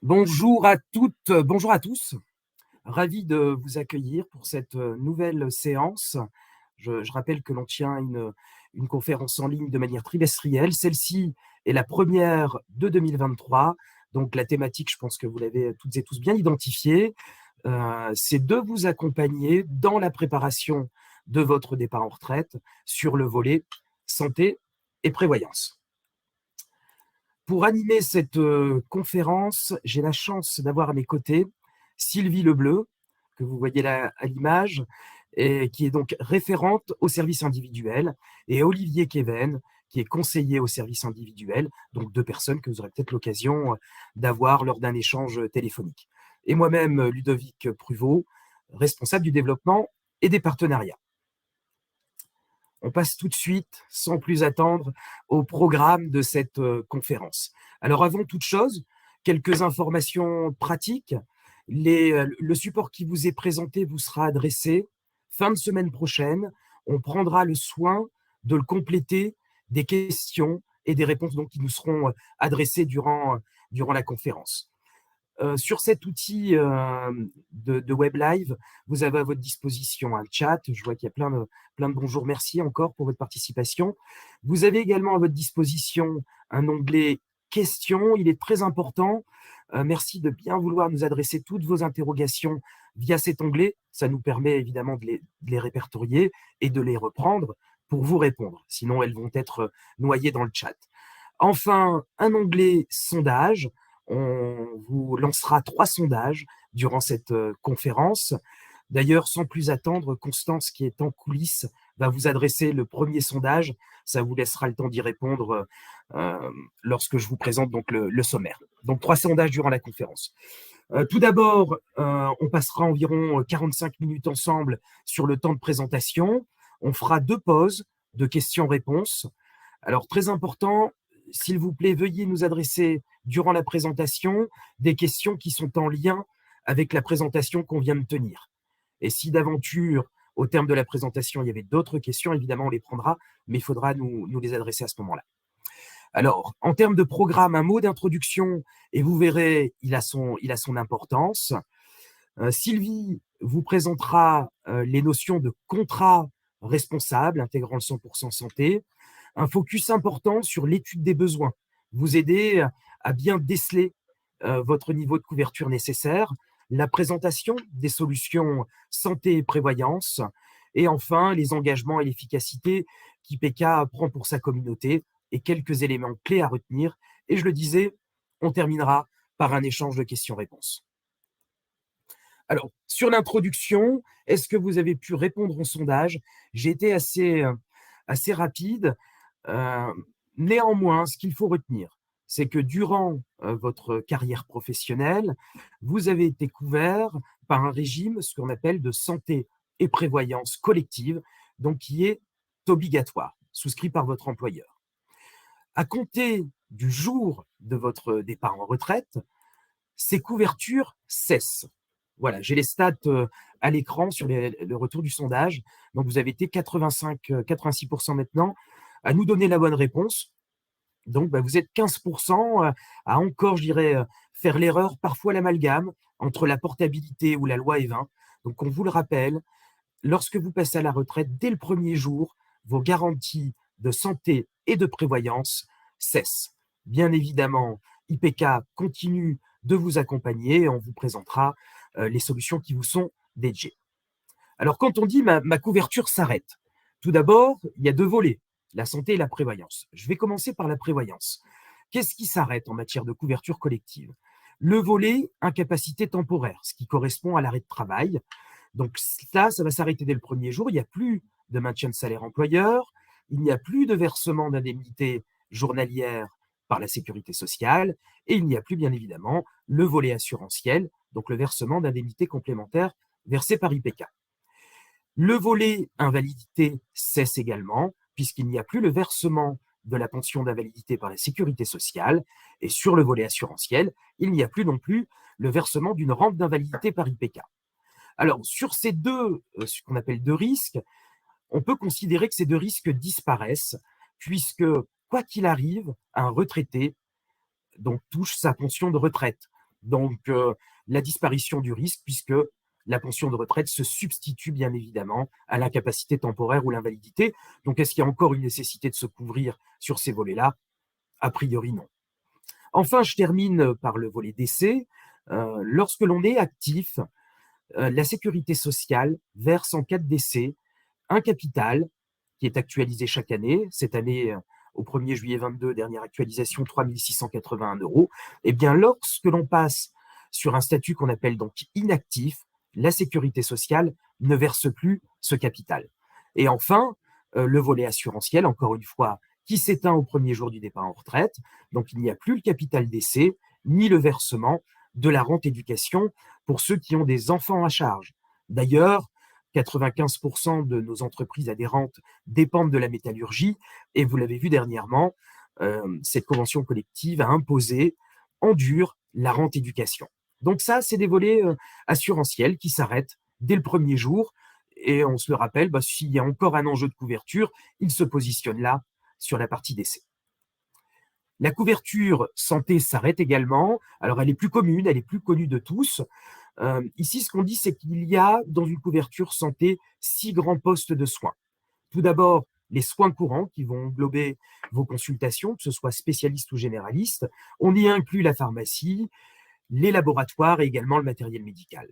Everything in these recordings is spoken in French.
Bonjour à toutes, bonjour à tous. Ravi de vous accueillir pour cette nouvelle séance. Je rappelle que l'on tient une conférence en ligne de manière trimestrielle. Celle-ci est la première de 2023. Donc la thématique, je pense que vous l'avez toutes et tous bien identifiée, c'est de vous accompagner dans la préparation de votre départ en retraite sur le volet santé et prévoyance. Pour animer cette conférence, j'ai la chance d'avoir à mes côtés Sylvie Lebleu, que vous voyez là à l'image, et qui est donc référente au service individuel, et Olivier Kéven, qui est conseiller au service individuel, donc deux personnes que vous aurez peut-être l'occasion d'avoir lors d'un échange téléphonique. Et moi-même, Ludovic Pruvot, responsable du développement et des partenariats. On passe tout de suite, sans plus attendre, au programme de cette conférence. Alors avant toute chose, quelques informations pratiques. Le support qui vous est présenté vous sera adressé fin de semaine prochaine. On prendra le soin de le compléter des questions et des réponses donc, qui nous seront adressées durant la conférence. Sur cet outil de web live, vous avez à votre disposition un chat. Je vois qu'il y a plein de bonjours. Merci encore pour votre participation. Vous avez également à votre disposition un onglet questions. Il est très important. Merci de bien vouloir nous adresser toutes vos interrogations via cet onglet. Ça nous permet évidemment de les répertorier et de les reprendre pour vous répondre. Sinon, elles vont être noyées dans le chat. Enfin, un onglet sondage. On vous lancera 3 sondages durant cette conférence. D'ailleurs, sans plus attendre, Constance, qui est en coulisses, va vous adresser le premier sondage. Ça vous laissera le temps d'y répondre lorsque je vous présente donc le sommaire. Donc 3 sondages durant la conférence. Tout d'abord, on passera environ 45 minutes ensemble sur le temps de présentation. On fera 2 pauses de questions-réponses. Alors, très important, s'il vous plaît, veuillez nous adresser durant la présentation des questions qui sont en lien avec la présentation qu'on vient de tenir. Et si d'aventure, au terme de la présentation, il y avait d'autres questions, évidemment, on les prendra, mais il faudra nous les adresser à ce moment-là. Alors, en termes de programme, un mot d'introduction, et vous verrez, il a son importance. Sylvie vous présentera les notions de contrat responsable, intégrant le 100% santé, un focus important sur l'étude des besoins, vous aider à bien déceler votre niveau de couverture nécessaire, la présentation des solutions santé et prévoyance, et enfin les engagements et l'efficacité qu'IPK prend pour sa communauté, et quelques éléments clés à retenir. Et je le disais, on terminera par un échange de questions-réponses. Alors, sur l'introduction, est-ce que vous avez pu répondre au sondage? J'ai été assez rapide. Néanmoins, ce qu'il faut retenir, c'est que durant votre carrière professionnelle, vous avez été couvert par un régime, ce qu'on appelle de santé et prévoyance collective, donc qui est obligatoire, souscrit par votre employeur. À compter du jour de votre départ en retraite, ces couvertures cessent. Voilà, j'ai les stats à l'écran sur le retour du sondage. Donc, vous avez été 86% maintenant à nous donner la bonne réponse. Donc, vous êtes 15% à encore, je dirais, faire l'erreur, parfois l'amalgame, entre la portabilité ou la loi E20. Donc, on vous le rappelle, lorsque vous passez à la retraite, dès le premier jour, vos garanties de santé et de prévoyance cessent. Bien évidemment, IPK continue de vous accompagner et on vous présentera les solutions qui vous sont dédiées. Alors, quand on dit ma couverture s'arrête, tout d'abord, il y a 2 volets, la santé et la prévoyance. Je vais commencer par la prévoyance. Qu'est-ce qui s'arrête en matière de couverture collective? Le volet incapacité temporaire, ce qui correspond à l'arrêt de travail. Donc ça va s'arrêter dès le premier jour. Il n'y a plus de maintien de salaire employeur, il n'y a plus de versement d'indemnité journalière par la sécurité sociale, et il n'y a plus, bien évidemment, le volet assurantiel, donc le versement d'indemnités complémentaires versées par IPK. Le volet invalidité cesse également, puisqu'il n'y a plus le versement de la pension d'invalidité par la sécurité sociale, et sur le volet assurantiel, il n'y a plus non plus le versement d'une rente d'invalidité par IPK. Alors, sur ces ce qu'on appelle 2 risques, on peut considérer que ces 2 risques disparaissent, puisque, quoi qu'il arrive, un retraité donc touche sa pension de retraite. Donc, la disparition du risque, puisque la pension de retraite se substitue bien évidemment à l'incapacité temporaire ou l'invalidité. Donc, est-ce qu'il y a encore une nécessité de se couvrir sur ces volets-là? A priori, non. Enfin, je termine par le volet décès. Lorsque l'on est actif, la sécurité sociale verse en cas de décès un capital qui est actualisé chaque année. Cette année, au 1er juillet 22, dernière actualisation, 3 681 €. Eh bien, lorsque l'on passe sur un statut qu'on appelle donc inactif, la sécurité sociale ne verse plus ce capital. Et enfin, le volet assurantiel, encore une fois, qui s'éteint au premier jour du départ en retraite. Donc, il n'y a plus le capital décès, ni le versement de la rente éducation pour ceux qui ont des enfants à charge. D'ailleurs, 95% de nos entreprises adhérentes dépendent de la métallurgie et vous l'avez vu dernièrement, cette convention collective a imposé en dur la rente éducation. Donc ça, c'est des volets assurantiels qui s'arrêtent dès le premier jour et on se le rappelle, s'il y a encore un enjeu de couverture, il se positionne là sur la partie décès. La couverture santé s'arrête également. Alors, elle est plus commune, elle est plus connue de tous. Ici, ce qu'on dit, c'est qu'il y a dans une couverture santé 6 grands postes de soins. Tout d'abord, les soins courants qui vont englober vos consultations, que ce soit spécialistes ou généralistes. On y inclut la pharmacie, les laboratoires et également le matériel médical.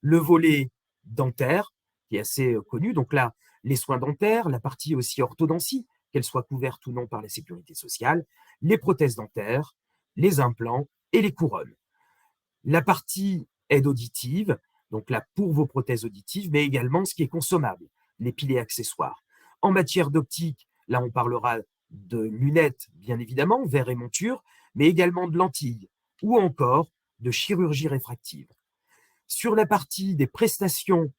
Le volet dentaire, qui est assez connu, donc là, les soins dentaires, la partie aussi orthodontie, qu'elle soit couverte ou non par la sécurité sociale, les prothèses dentaires, les implants et les couronnes. La partie aide auditive, donc là pour vos prothèses auditives, mais également ce qui est consommable, les piles et accessoires. En matière d'optique, là on parlera de lunettes, bien évidemment, verres et montures, mais également de lentilles ou encore de chirurgie réfractive. Sur la partie des prestations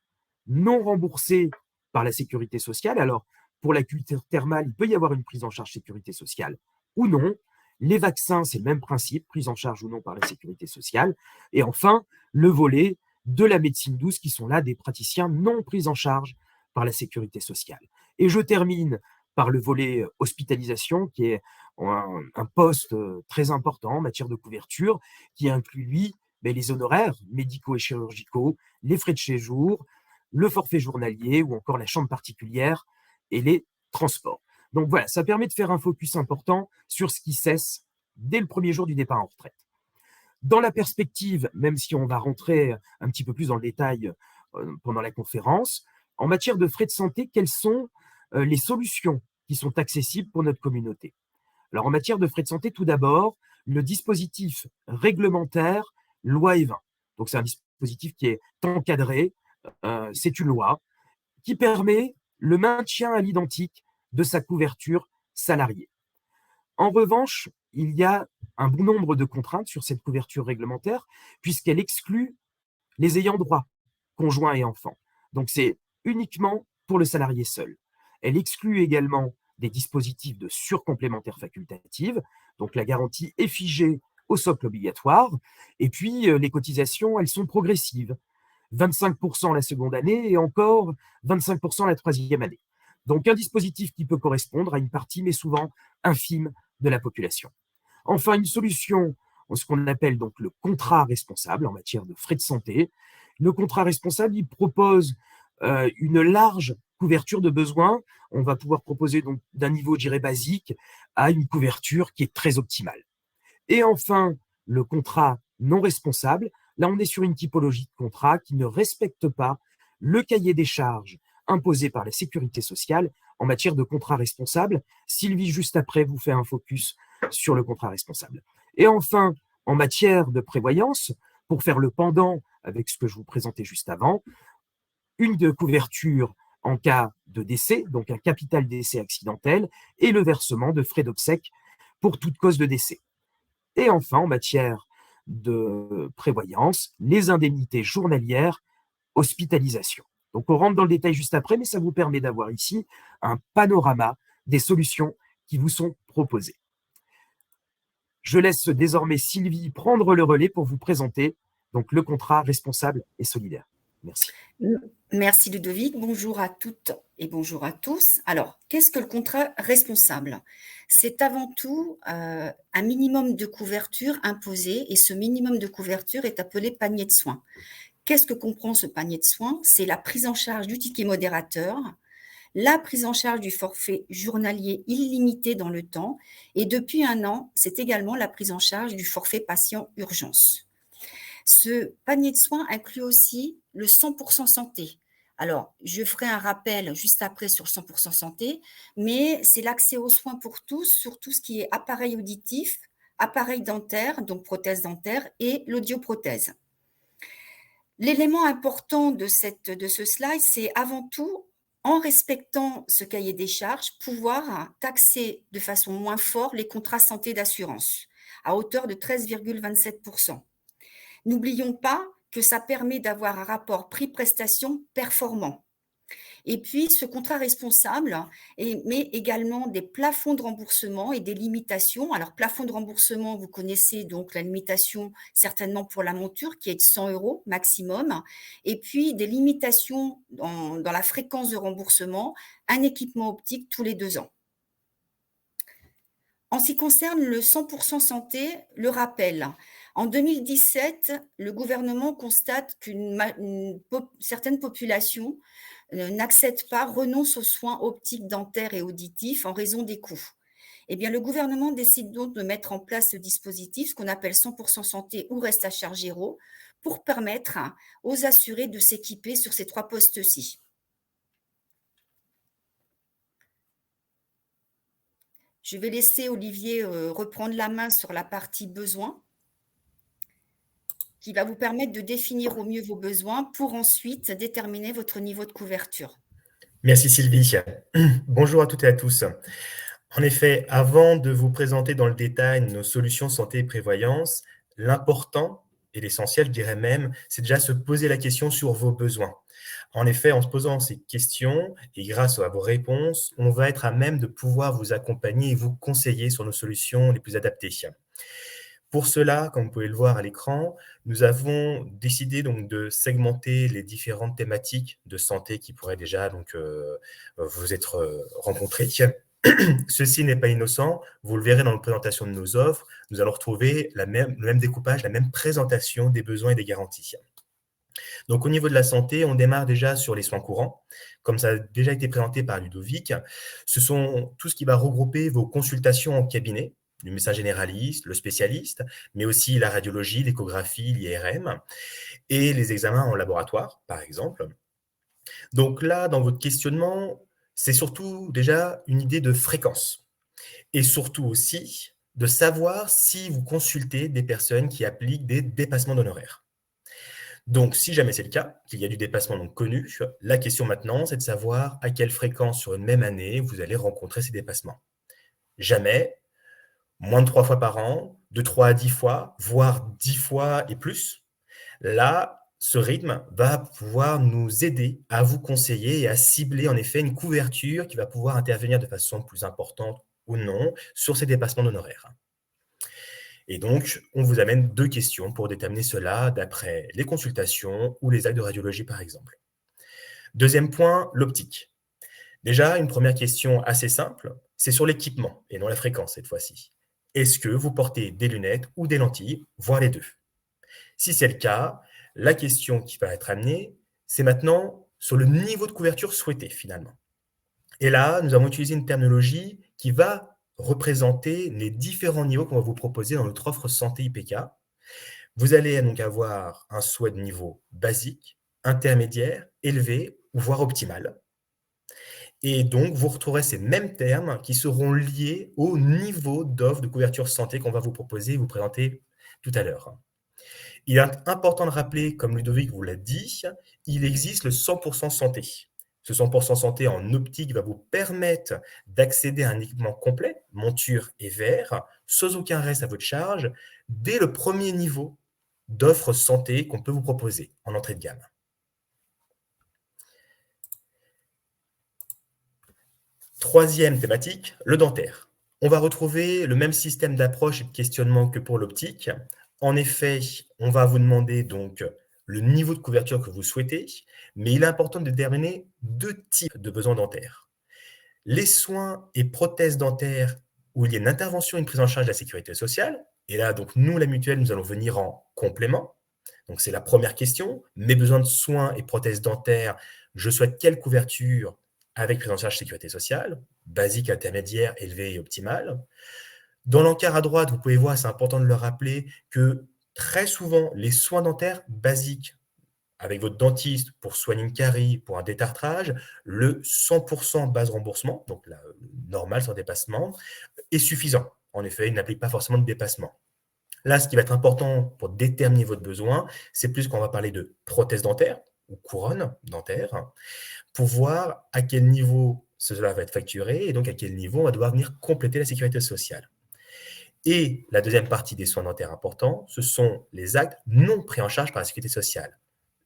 non remboursées par la sécurité sociale, alors pour la culture thermale, il peut y avoir une prise en charge sécurité sociale ou non. Les vaccins, c'est le même principe, prise en charge ou non par la sécurité sociale. Et enfin, le volet de la médecine douce, qui sont là des praticiens non pris en charge par la sécurité sociale. Et je termine par le volet hospitalisation, qui est un poste très important en matière de couverture, qui inclut, lui, les honoraires médicaux et chirurgicaux, les frais de séjour, le forfait journalier ou encore la chambre particulière et les transports. Donc voilà, ça permet de faire un focus important sur ce qui cesse dès le premier jour du départ en retraite. Dans la perspective, même si on va rentrer un petit peu plus dans le détail pendant la conférence, en matière de frais de santé, quelles sont les solutions qui sont accessibles pour notre communauté? Alors en matière de frais de santé, tout d'abord, le dispositif réglementaire loi E20. Donc c'est un dispositif qui est encadré, c'est une loi qui permet le maintien à l'identique de sa couverture salariée. En revanche, il y a un bon nombre de contraintes sur cette couverture réglementaire, puisqu'elle exclut les ayants droit, conjoints et enfants. Donc c'est uniquement pour le salarié seul. Elle exclut également des dispositifs de surcomplémentaire facultative, donc la garantie est figée au socle obligatoire, et puis les cotisations, elles sont progressives. 25% la seconde année et encore 25% la troisième année. Donc un dispositif qui peut correspondre à une partie, mais souvent infime, de la population. Enfin, une solution, ce qu'on appelle donc le contrat responsable en matière de frais de santé. Le contrat responsable, il propose une large couverture de besoins. On va pouvoir proposer donc d'un niveau, je dirais, basique à une couverture qui est très optimale. Et enfin, le contrat non responsable. Là, on est sur une typologie de contrat qui ne respecte pas le cahier des charges imposé par la sécurité sociale en matière de contrat responsable. Sylvie, juste après, vous fait un focus sur le contrat responsable. Et enfin, en matière de prévoyance, pour faire le pendant avec ce que je vous présentais juste avant, une de couverture en cas de décès, donc un capital décès accidentel, et le versement de frais d'obsèques pour toute cause de décès. Et enfin, en matière de prévoyance, les indemnités journalières, hospitalisation. Donc, on rentre dans le détail juste après, mais ça vous permet d'avoir ici un panorama des solutions qui vous sont proposées. Je laisse désormais Sylvie prendre le relais pour vous présenter donc le contrat responsable et solidaire. Merci. Merci Ludovic, bonjour à toutes et bonjour à tous. Alors, qu'est-ce que le contrat responsable? C'est avant tout un minimum de couverture imposé et ce minimum de couverture est appelé panier de soins. Qu'est-ce que comprend ce panier de soins? C'est la prise en charge du ticket modérateur, la prise en charge du forfait journalier illimité dans le temps et depuis 1 an, c'est également la prise en charge du forfait patient urgence. Ce panier de soins inclut aussi le 100% santé. Alors, je ferai un rappel juste après sur le 100% santé, mais c'est l'accès aux soins pour tous sur tout ce qui est appareil auditif, appareil dentaire, donc prothèse dentaire, et l'audioprothèse. L'élément important de ce slide, c'est avant tout, en respectant ce cahier des charges, pouvoir taxer de façon moins forte les contrats santé d'assurance à hauteur de 13,27%. N'oublions pas que ça permet d'avoir un rapport prix-prestation performant. Et puis, ce contrat responsable met également des plafonds de remboursement et des limitations. Alors, plafond de remboursement, vous connaissez donc la limitation certainement pour la monture qui est de 100 € maximum. Et puis, des limitations dans la fréquence de remboursement, un équipement optique tous les 2 ans. En ce qui concerne le 100% santé, le rappel. En 2017, le gouvernement constate qu'une certaine population n'accède pas, renonce aux soins optiques, dentaires et auditifs en raison des coûts. Eh bien, le gouvernement décide donc de mettre en place ce dispositif, ce qu'on appelle 100% santé ou reste à charge zéro, pour permettre aux assurés de s'équiper sur ces 3 postes-ci. Je vais laisser Olivier reprendre la main sur la partie besoins, qui va vous permettre de définir au mieux vos besoins pour ensuite déterminer votre niveau de couverture. Merci Sylvie. Bonjour à toutes et à tous. En effet, avant de vous présenter dans le détail nos solutions santé et prévoyance, l'important et l'essentiel, je dirais même, c'est déjà se poser la question sur vos besoins. En effet, en se posant ces questions et grâce à vos réponses, on va être à même de pouvoir vous accompagner et vous conseiller sur nos solutions les plus adaptées. Pour cela, comme vous pouvez le voir à l'écran, nous avons décidé donc de segmenter les différentes thématiques de santé qui pourraient déjà vous être rencontrées. Ceci n'est pas innocent, vous le verrez dans la présentation de nos offres, nous allons retrouver le même découpage, la même présentation des besoins et des garanties. Donc au niveau de la santé, on démarre déjà sur les soins courants, comme ça a déjà été présenté par Ludovic. Ce sont tout ce qui va regrouper vos consultations en cabinet, le médecin généraliste, le spécialiste, mais aussi la radiologie, l'échographie, l'IRM et les examens en laboratoire, par exemple. Donc là, dans votre questionnement, c'est surtout déjà une idée de fréquence et surtout aussi de savoir si vous consultez des personnes qui appliquent des dépassements d'honoraires. Donc, si jamais c'est le cas, qu'il y a du dépassement donc connu, la question maintenant, c'est de savoir à quelle fréquence sur une même année vous allez rencontrer ces dépassements. Jamais, moins de 3 fois par an, de 3 à 10 fois, voire 10 fois et plus. Là, ce rythme va pouvoir nous aider à vous conseiller et à cibler en effet une couverture qui va pouvoir intervenir de façon plus importante ou non sur ces dépassements d'honoraires. Et donc, on vous amène 2 questions pour déterminer cela d'après les consultations ou les actes de radiologie, par exemple. Deuxième point, l'optique. Déjà, une première question assez simple, c'est sur l'équipement et non la fréquence cette fois-ci. Est-ce que vous portez des lunettes ou des lentilles, voire les deux? Si c'est le cas, la question qui va être amenée, c'est maintenant sur le niveau de couverture souhaité finalement. Et là, nous avons utilisé une terminologie qui va représenter les différents niveaux qu'on va vous proposer dans notre offre santé IPK. Vous allez donc avoir un souhait de niveau basique, intermédiaire, élevé, voire optimal. Et donc, vous retrouverez ces mêmes termes qui seront liés au niveau d'offre de couverture santé qu'on va vous proposer et vous présenter tout à l'heure. Il est important de rappeler, comme Ludovic vous l'a dit, il existe le 100% santé. Ce 100% santé en optique va vous permettre d'accéder à un équipement complet, monture et verre, sans aucun reste à votre charge, dès le premier niveau d'offre santé qu'on peut vous proposer en entrée de gamme. Troisième thématique, le dentaire. On va retrouver le même système d'approche et de questionnement que pour l'optique. En effet, on va vous demander donc le niveau de couverture que vous souhaitez, mais il est important de déterminer 2 types de besoins dentaires. Les soins et prothèses dentaires où il y a une intervention et une prise en charge de la sécurité sociale. Et là, donc, nous, la mutuelle, nous allons venir en complément. Donc, c'est la première question. Mes besoins de soins et prothèses dentaires, je souhaite quelle couverture avec prise en charge de sécurité sociale, basique, intermédiaire, élevée et optimale. Dans l'encart à droite, vous pouvez voir, c'est important de le rappeler, que très souvent, les soins dentaires basiques, avec votre dentiste pour soigner une carie, pour un détartrage, le 100% base remboursement, donc la normale sans dépassement, est suffisant. En effet, il n'applique pas forcément de dépassement. Là, ce qui va être important pour déterminer votre besoin, c'est plus qu'on va parler de prothèse dentaire ou couronne dentaire, pour voir à quel niveau cela va être facturé et donc à quel niveau on va devoir venir compléter la sécurité sociale. Et la deuxième partie des soins dentaires importants, ce sont les actes non pris en charge par la sécurité sociale.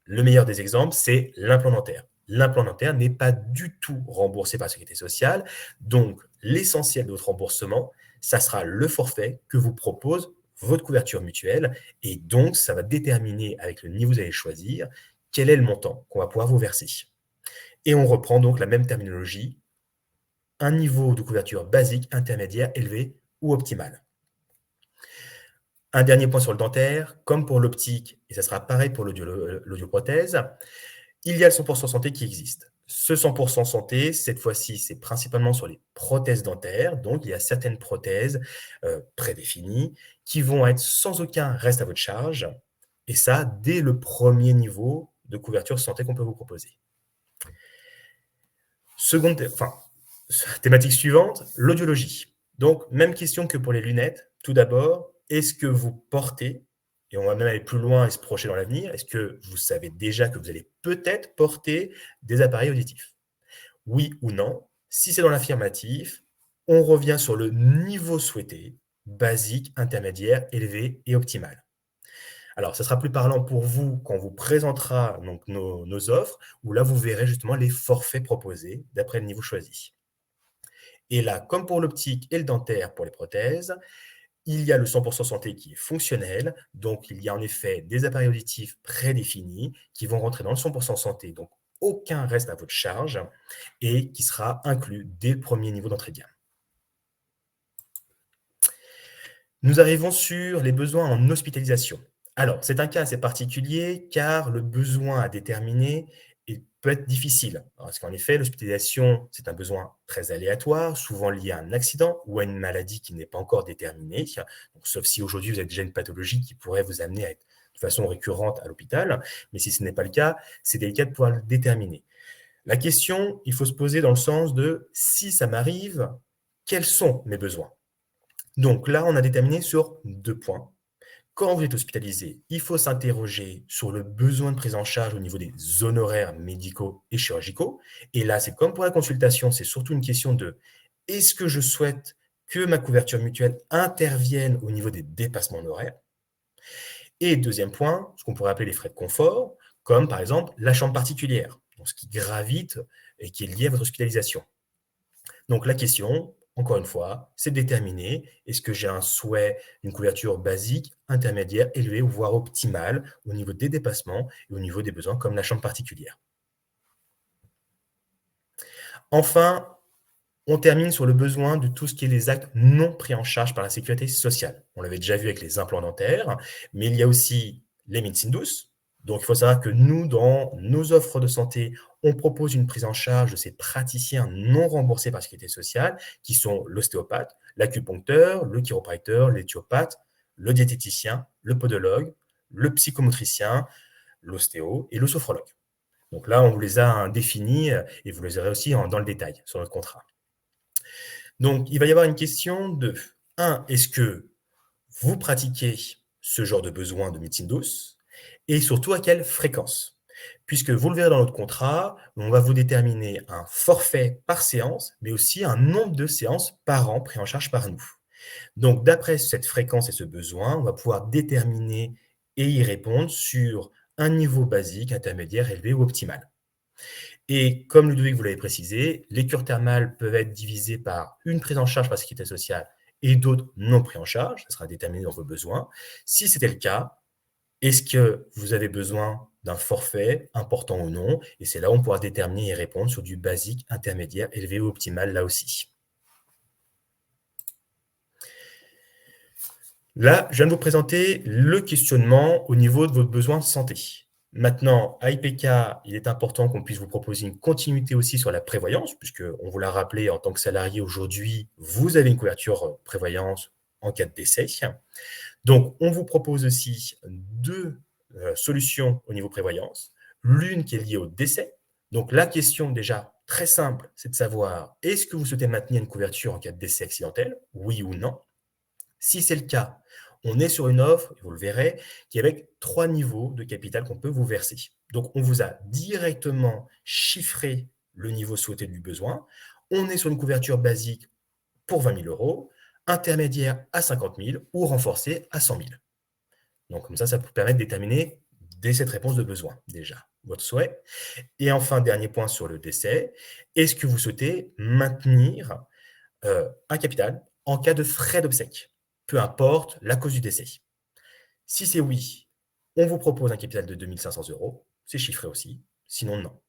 Le meilleur des exemples, c'est l'implant dentaire. L'implant dentaire n'est pas du tout remboursé par la sécurité sociale, donc l'essentiel de votre remboursement, ça sera le forfait que vous propose votre couverture mutuelle, et donc ça va déterminer avec le niveau que vous allez choisir quel est le montant qu'on va pouvoir vous verser. Et on reprend donc la même terminologie, un niveau de couverture basique, intermédiaire, élevé ou optimal. Un dernier point sur le dentaire, comme pour l'optique, et ça sera pareil pour l'audioprothèse, il y a le 100% santé qui existe. Ce 100% santé, cette fois-ci, c'est principalement sur les prothèses dentaires. Donc, il y a certaines prothèses prédéfinies qui vont être sans aucun reste à votre charge. Et ça, dès le premier niveau de couverture santé qu'on peut vous proposer. Thématique suivante, l'audiologie. Donc, même question que pour les lunettes. Tout d'abord, est-ce que vous portez, et on va même aller plus loin et se projeter dans l'avenir, est-ce que vous savez déjà que vous allez peut-être porter des appareils auditifs? Oui ou non? Si c'est dans l'affirmatif, on revient sur le niveau souhaité, basique, intermédiaire, élevé et optimal. Alors, ça sera plus parlant pour vous quand on vous présentera donc, nos offres, où là, vous verrez justement les forfaits proposés d'après le niveau choisi. Et là, comme pour l'optique et le dentaire pour les prothèses, il y a le 100% santé qui est fonctionnel, donc il y a en effet des appareils auditifs prédéfinis qui vont rentrer dans le 100% santé, donc aucun reste à votre charge, et qui sera inclus dès le premier niveau d'entrée de gamme. Nous arrivons sur les besoins en hospitalisation. Alors, c'est un cas assez particulier car le besoin à déterminer peut être difficile. Parce qu'en effet, l'hospitalisation, c'est un besoin très aléatoire, souvent lié à un accident ou à une maladie qui n'est pas encore déterminée. Donc, sauf si aujourd'hui, vous avez déjà une pathologie qui pourrait vous amener à être de façon récurrente à l'hôpital. Mais si ce n'est pas le cas, c'est délicat de pouvoir le déterminer. La question, il faut se poser dans le sens de si ça m'arrive, quels sont mes besoins? Donc là, on a déterminé sur 2 points. Quand vous êtes hospitalisé, il faut s'interroger sur le besoin de prise en charge au niveau des honoraires médicaux et chirurgicaux. Et là, c'est comme pour la consultation, c'est surtout une question de est-ce que je souhaite que ma couverture mutuelle intervienne au niveau des dépassements honoraires? Et deuxième point, ce qu'on pourrait appeler les frais de confort, comme par exemple la chambre particulière, donc ce qui gravite et qui est lié à votre hospitalisation. Donc la question, encore une fois, c'est de déterminer est-ce que j'ai un souhait d'une couverture basique, intermédiaire, élevée, voire optimale au niveau des dépassements et au niveau des besoins comme la chambre particulière. Enfin, on termine sur le besoin de tout ce qui est les actes non pris en charge par la sécurité sociale. On l'avait déjà vu avec les implants dentaires, mais il y a aussi les médecines douces. Donc, il faut savoir que nous, dans nos offres de santé, on propose une prise en charge de ces praticiens non remboursés par la sécurité sociale, qui sont l'ostéopathe, l'acupuncteur, le chiropracteur, l'éthiopathe, le diététicien, le podologue, le psychomotricien, l'ostéo et le sophrologue. Donc là, on vous les a définis et vous les aurez aussi dans le détail sur notre contrat. Donc, il va y avoir une question de 1. Est-ce que vous pratiquez ce genre de besoin de médecine douce? Et surtout, à quelle fréquence? Puisque vous le verrez dans notre contrat, on va vous déterminer un forfait par séance, mais aussi un nombre de séances par an pris en charge par nous. Donc, d'après cette fréquence et ce besoin, on va pouvoir déterminer et y répondre sur un niveau basique, intermédiaire, élevé ou optimal. Et comme Ludovic vous l'avez précisé, les cures thermales peuvent être divisées par une prise en charge par la sécurité sociale et d'autres non pris en charge. Ça sera déterminé dans vos besoins. Si c'était le cas, est-ce que vous avez besoin d'un forfait important ou non, et c'est là où on pourra déterminer et répondre sur du basique, intermédiaire, élevé ou optimal là aussi. Là, je viens de vous présenter le questionnement au niveau de votre besoin de santé. Maintenant, à IPK, il est important qu'on puisse vous proposer une continuité aussi sur la prévoyance, puisqu'on vous l'a rappelé, en tant que salarié aujourd'hui, vous avez une couverture prévoyance en cas de décès. Donc, on vous propose aussi deux solutions au niveau prévoyance. L'une qui est liée au décès. Donc, la question déjà très simple, c'est de savoir, est-ce que vous souhaitez maintenir une couverture en cas de décès accidentel? Oui ou non? Si c'est le cas, on est sur une offre, et vous le verrez, qui est avec 3 niveaux de capital qu'on peut vous verser. Donc, on vous a directement chiffré le niveau souhaité du besoin. On est sur une couverture basique pour 20 000 euros, intermédiaire à 50 000 ou renforcée à 100 000. Donc, comme ça vous permet de déterminer dès cette réponse de besoin, déjà, votre souhait. Et enfin, dernier point sur le décès, est-ce que vous souhaitez maintenir un capital en cas de frais d'obsèques, peu importe la cause du décès? Si c'est oui, on vous propose un capital de 2 500 euros, c'est chiffré aussi, sinon non.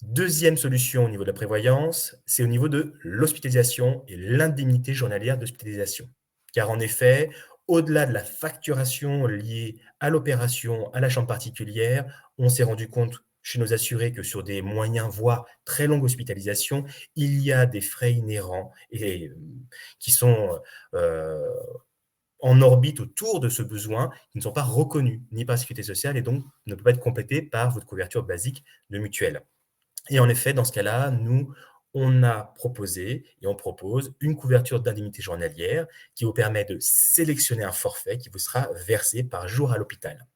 Deuxième solution au niveau de la prévoyance, c'est au niveau de l'hospitalisation et l'indemnité journalière d'hospitalisation. Car en effet, au-delà de la facturation liée à l'opération, à la chambre particulière, on s'est rendu compte chez nos assurés que sur des moyens, voire très longues hospitalisations, il y a des frais inhérents et qui sont en orbite autour de ce besoin, qui ne sont pas reconnus ni par la sécurité sociale et donc ne peuvent pas être complétés par votre couverture basique de mutuelle. Et en effet, dans ce cas-là, nous, on a proposé et on propose une couverture d'indemnité journalière qui vous permet de sélectionner un forfait qui vous sera versé par jour à l'hôpital.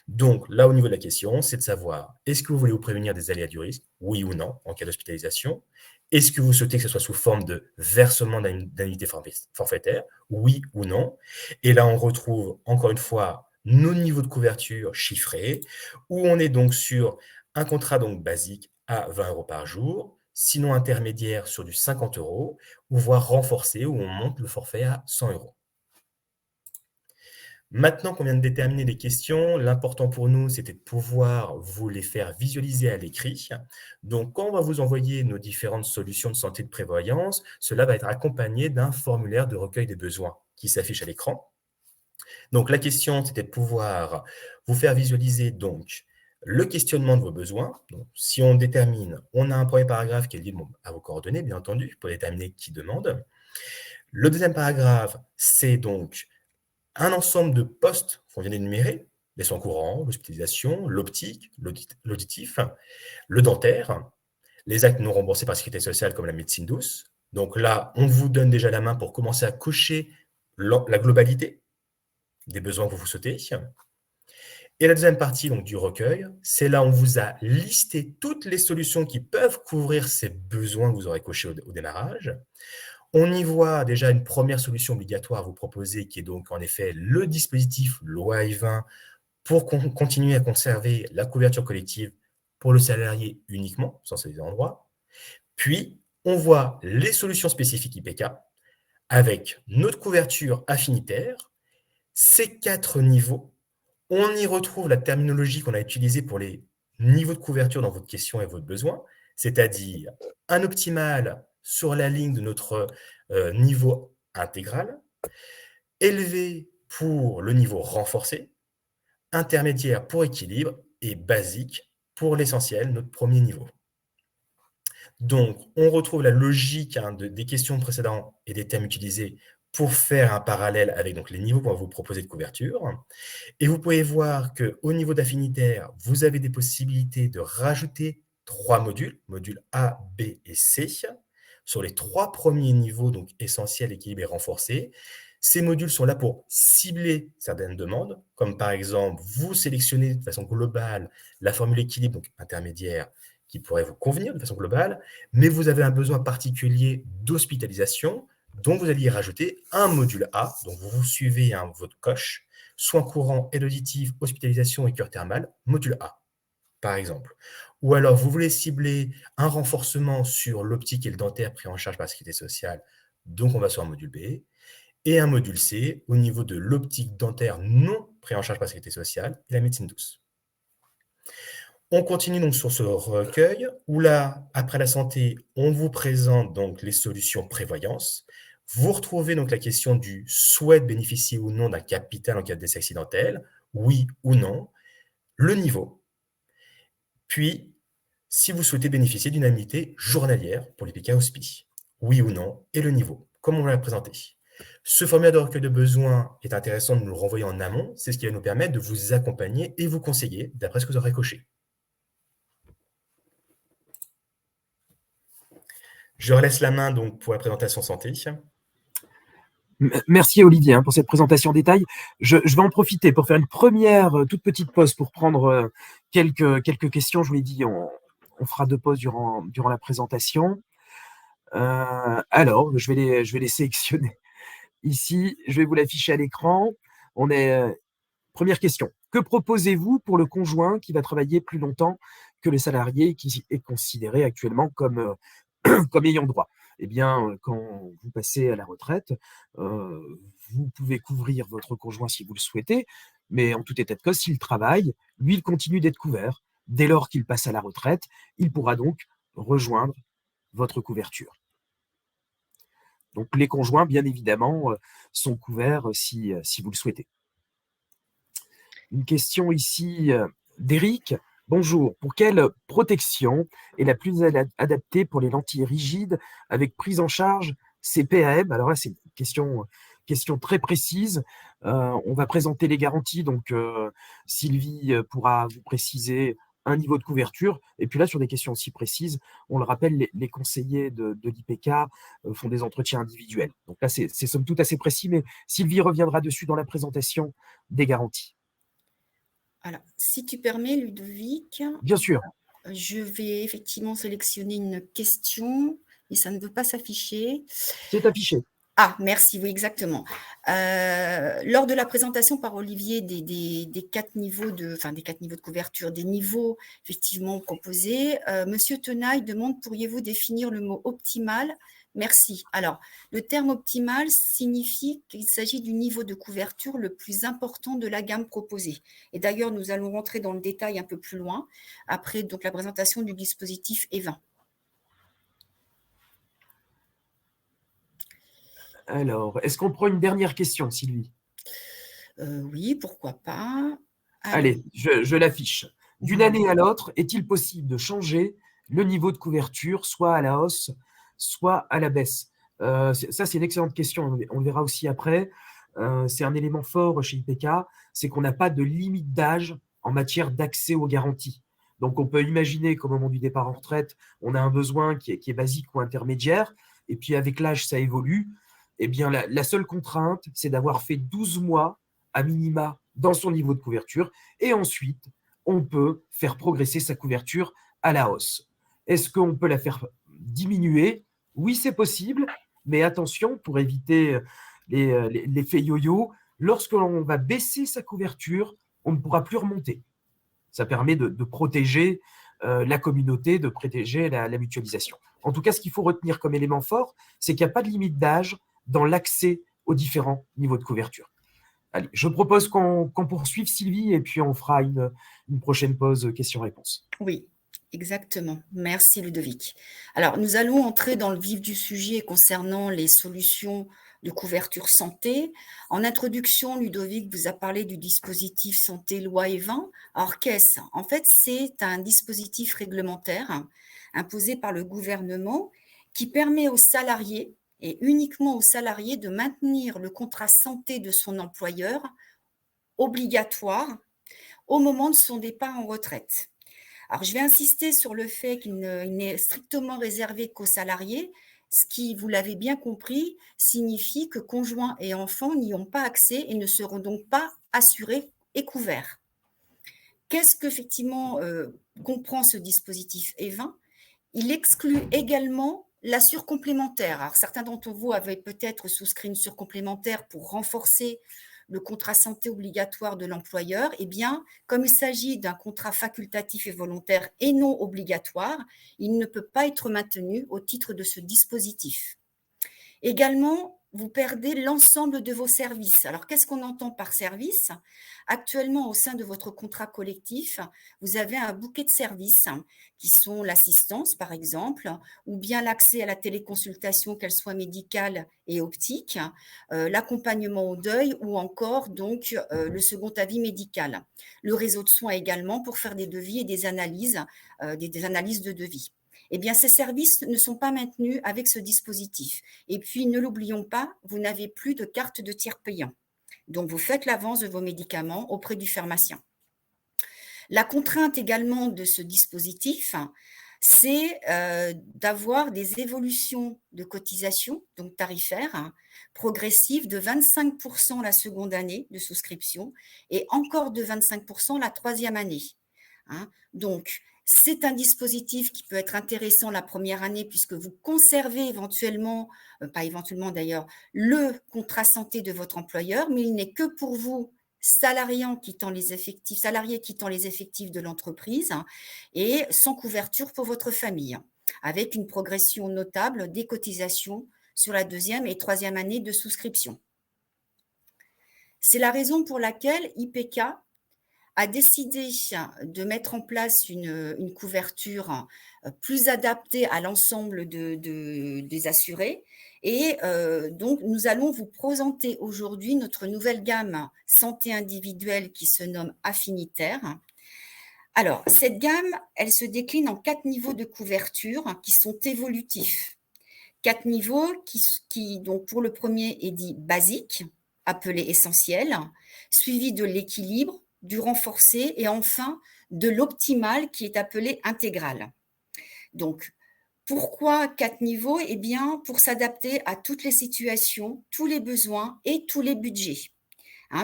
Donc, là, au niveau de la question, c'est de savoir, est-ce que vous voulez vous prévenir des aléas du risque? Oui ou non, en cas d'hospitalisation. Est-ce que vous souhaitez que ce soit sous forme de versement d'indemnité forfaitaire? Oui ou non. Et là, on retrouve, encore une fois, nos niveaux de couverture chiffrés, où on est donc sur un contrat donc basique à 20 euros par jour, sinon intermédiaire sur du 50 euros, ou voire renforcé, où on monte le forfait à 100 euros. Maintenant qu'on vient de déterminer les questions, l'important pour nous, c'était de pouvoir vous les faire visualiser à l'écrit. Donc, quand on va vous envoyer nos différentes solutions de santé de prévoyance, cela va être accompagné d'un formulaire de recueil des besoins qui s'affiche à l'écran. Donc, la question, c'était de pouvoir vous faire visualiser donc le questionnement de vos besoins. Donc, si on détermine, on a un premier paragraphe qui est lié à vos coordonnées, bien entendu, pour déterminer qui demande. Le deuxième paragraphe, c'est donc un ensemble de postes qu'on vient d'énumérer, les soins courants, l'hospitalisation, l'optique, l'auditif, le dentaire, les actes non remboursés par la sécurité sociale comme la médecine douce. Donc là, on vous donne déjà la main pour commencer à cocher la globalité des besoins que vous souhaitez. Et la deuxième partie donc, du recueil, c'est là où on vous a listé toutes les solutions qui peuvent couvrir ces besoins que vous aurez cochés au démarrage. On y voit déjà une première solution obligatoire à vous proposer, qui est donc en effet le dispositif loi E20 pour continuer à conserver la couverture collective pour le salarié uniquement, sans ces endroits. Puis, on voit les solutions spécifiques IPK avec notre couverture affinitaire, ces 4 niveaux. On y retrouve la terminologie qu'on a utilisée pour les niveaux de couverture dans votre question et votre besoin, c'est-à-dire un optimal sur la ligne de notre niveau intégral, élevé pour le niveau renforcé, intermédiaire pour équilibre et basique pour l'essentiel, notre premier niveau. Donc, on retrouve la logique des questions précédentes et des thèmes utilisés pour faire un parallèle avec donc, les niveaux qu'on va vous proposer de couverture. Et vous pouvez voir qu'au niveau d'affinitaire, vous avez des possibilités de rajouter 3 modules, modules A, B et C, sur les 3 premiers niveaux, donc essentiels, équilibre et renforcé. Ces modules sont là pour cibler certaines demandes, comme par exemple, vous sélectionnez de façon globale la formule équilibre, donc intermédiaire, qui pourrait vous convenir de façon globale, mais vous avez un besoin particulier d'hospitalisation, dont vous alliez rajouter un module A, donc vous suivez votre coche, soins courants, aide auditive, hospitalisation et cure thermale, module A, par exemple. Ou alors, vous voulez cibler un renforcement sur l'optique et le dentaire pris en charge par la sécurité sociale, donc on va sur un module B, et un module C au niveau de l'optique dentaire non pris en charge par la sécurité sociale, et la médecine douce. On continue donc sur ce recueil où là, après la santé, on vous présente donc les solutions prévoyance. Vous retrouvez donc la question du souhait de bénéficier ou non d'un capital en cas de décès accidentel, oui ou non, le niveau. Puis, si vous souhaitez bénéficier d'une indemnité journalière pour les PK Hospi, oui ou non, et le niveau, comme on l'a présenté. Ce formulaire de recueil de besoins est intéressant de nous le renvoyer en amont, c'est ce qui va nous permettre de vous accompagner et vous conseiller d'après ce que vous aurez coché. Je relaisse la main donc pour la présentation santé. Merci Olivier pour cette présentation en détail. Je vais en profiter pour faire une première toute petite pause pour prendre quelques questions. Je vous l'ai dit, on fera 2 pauses durant la présentation. Alors, je vais les sélectionner ici. Je vais vous l'afficher à l'écran. Première question. Que proposez-vous pour le conjoint qui va travailler plus longtemps que le salarié et qui est considéré actuellement comme ayant droit? Eh bien, quand vous passez à la retraite, vous pouvez couvrir votre conjoint si vous le souhaitez, mais en tout état de cause, s'il travaille, lui, il continue d'être couvert. Dès lors qu'il passe à la retraite, il pourra donc rejoindre votre couverture. Donc, les conjoints, bien évidemment, sont couverts si vous le souhaitez. Une question ici d'Éric. Bonjour, pour quelle protection est la plus adaptée pour les lentilles rigides avec prise en charge CPAM? Alors là, c'est une question très précise. On va présenter les garanties, donc Sylvie pourra vous préciser un niveau de couverture. Et puis là, sur des questions aussi précises, on le rappelle, les conseillers de l'IPK font des entretiens individuels. Donc là, c'est somme toute assez précis, mais Sylvie reviendra dessus dans la présentation des garanties. Alors, si tu permets, Ludovic, bien sûr, je vais effectivement sélectionner une question et ça ne veut pas s'afficher. C'est affiché. Ah, merci, oui, exactement. Lors de la présentation par Olivier des 4 niveaux de couverture, des niveaux effectivement proposés, Monsieur Tenaille demande, pourriez-vous définir le mot optimal? Merci. Alors, le terme optimal signifie qu'il s'agit du niveau de couverture le plus important de la gamme proposée. Et d'ailleurs, nous allons rentrer dans le détail un peu plus loin, après donc la présentation du dispositif E20. Alors, est-ce qu'on prend une dernière question, Sylvie? Oui, pourquoi pas. Allez, je l'affiche. D'une année à l'autre, est-il possible de changer le niveau de couverture, soit à la hausse, soit à la baisse? Ça, c'est une excellente question. On le verra aussi après. C'est un élément fort chez IPK, c'est qu'on n'a pas de limite d'âge en matière d'accès aux garanties. Donc, on peut imaginer qu'au moment du départ en retraite, on a un besoin qui est basique ou intermédiaire, et puis avec l'âge, ça évolue. Eh bien, la seule contrainte, c'est d'avoir fait 12 mois à minima dans son niveau de couverture, et ensuite, on peut faire progresser sa couverture à la hausse. Est-ce qu'on peut la faire diminuer? Oui, c'est possible, mais attention, pour éviter l'effet yo-yo, lorsque l'on va baisser sa couverture, on ne pourra plus remonter. Ça permet de protéger la communauté, de protéger la mutualisation. En tout cas, ce qu'il faut retenir comme élément fort, c'est qu'il n'y a pas de limite d'âge dans l'accès aux différents niveaux de couverture. Allez, je propose qu'on poursuive, Sylvie, et puis on fera une prochaine pause questions-réponses. Oui, exactement. Merci, Ludovic. Alors, nous allons entrer dans le vif du sujet concernant les solutions de couverture santé. En introduction, Ludovic vous a parlé du dispositif santé loi E20. Alors, qu'est-ce? En fait, c'est un dispositif réglementaire imposé par le gouvernement qui permet aux salariés, et uniquement aux salariés, de maintenir le contrat santé de son employeur obligatoire au moment de son départ en retraite. Alors, je vais insister sur le fait qu'il n'est strictement réservé qu'aux salariés, ce qui, vous l'avez bien compris, signifie que conjoints et enfants n'y ont pas accès et ne seront donc pas assurés et couverts. Qu'est-ce qu'effectivement comprend ce dispositif E20? Il exclut également la surcomplémentaire. Alors, certains d'entre vous avaient peut-être souscrit une surcomplémentaire pour renforcer le contrat santé obligatoire de l'employeur. Eh bien, comme il s'agit d'un contrat facultatif et volontaire et non obligatoire, il ne peut pas être maintenu au titre de ce dispositif. Également, vous perdez l'ensemble de vos services. Alors, qu'est-ce qu'on entend par service? Actuellement, au sein de votre contrat collectif, vous avez un bouquet de services qui sont l'assistance, par exemple, ou bien l'accès à la téléconsultation, qu'elle soit médicale et optique, l'accompagnement au deuil ou encore donc le second avis médical. Le réseau de soins également pour faire des devis et des analyses de devis. Eh bien, ces services ne sont pas maintenus avec ce dispositif. Et puis, ne l'oublions pas, vous n'avez plus de carte de tiers payant. Donc, vous faites l'avance de vos médicaments auprès du pharmacien. La contrainte également de ce dispositif, c'est d'avoir des évolutions de cotisation, donc tarifaires, progressives de 25% la seconde année de souscription et encore de 25% la troisième année. Donc, c'est un dispositif qui peut être intéressant la première année puisque vous conservez éventuellement, pas éventuellement d'ailleurs, le contrat santé de votre employeur, mais il n'est que pour vous, salariés quittant les effectifs de l'entreprise et sans couverture pour votre famille, avec une progression notable des cotisations sur la deuxième et troisième année de souscription. C'est la raison pour laquelle IPK a décidé de mettre en place une couverture plus adaptée à l'ensemble des assurés. Et donc, nous allons vous présenter aujourd'hui notre nouvelle gamme santé individuelle qui se nomme Affinitaire. Alors, cette gamme, elle se décline en 4 niveaux de couverture qui sont évolutifs. 4 niveaux qui donc pour le premier est dit basique, appelé essentiel, suivi de l'équilibre, du renforcé et enfin de l'optimal qui est appelé intégral. Donc, pourquoi 4 niveaux? Eh bien, pour s'adapter à toutes les situations, tous les besoins et tous les budgets.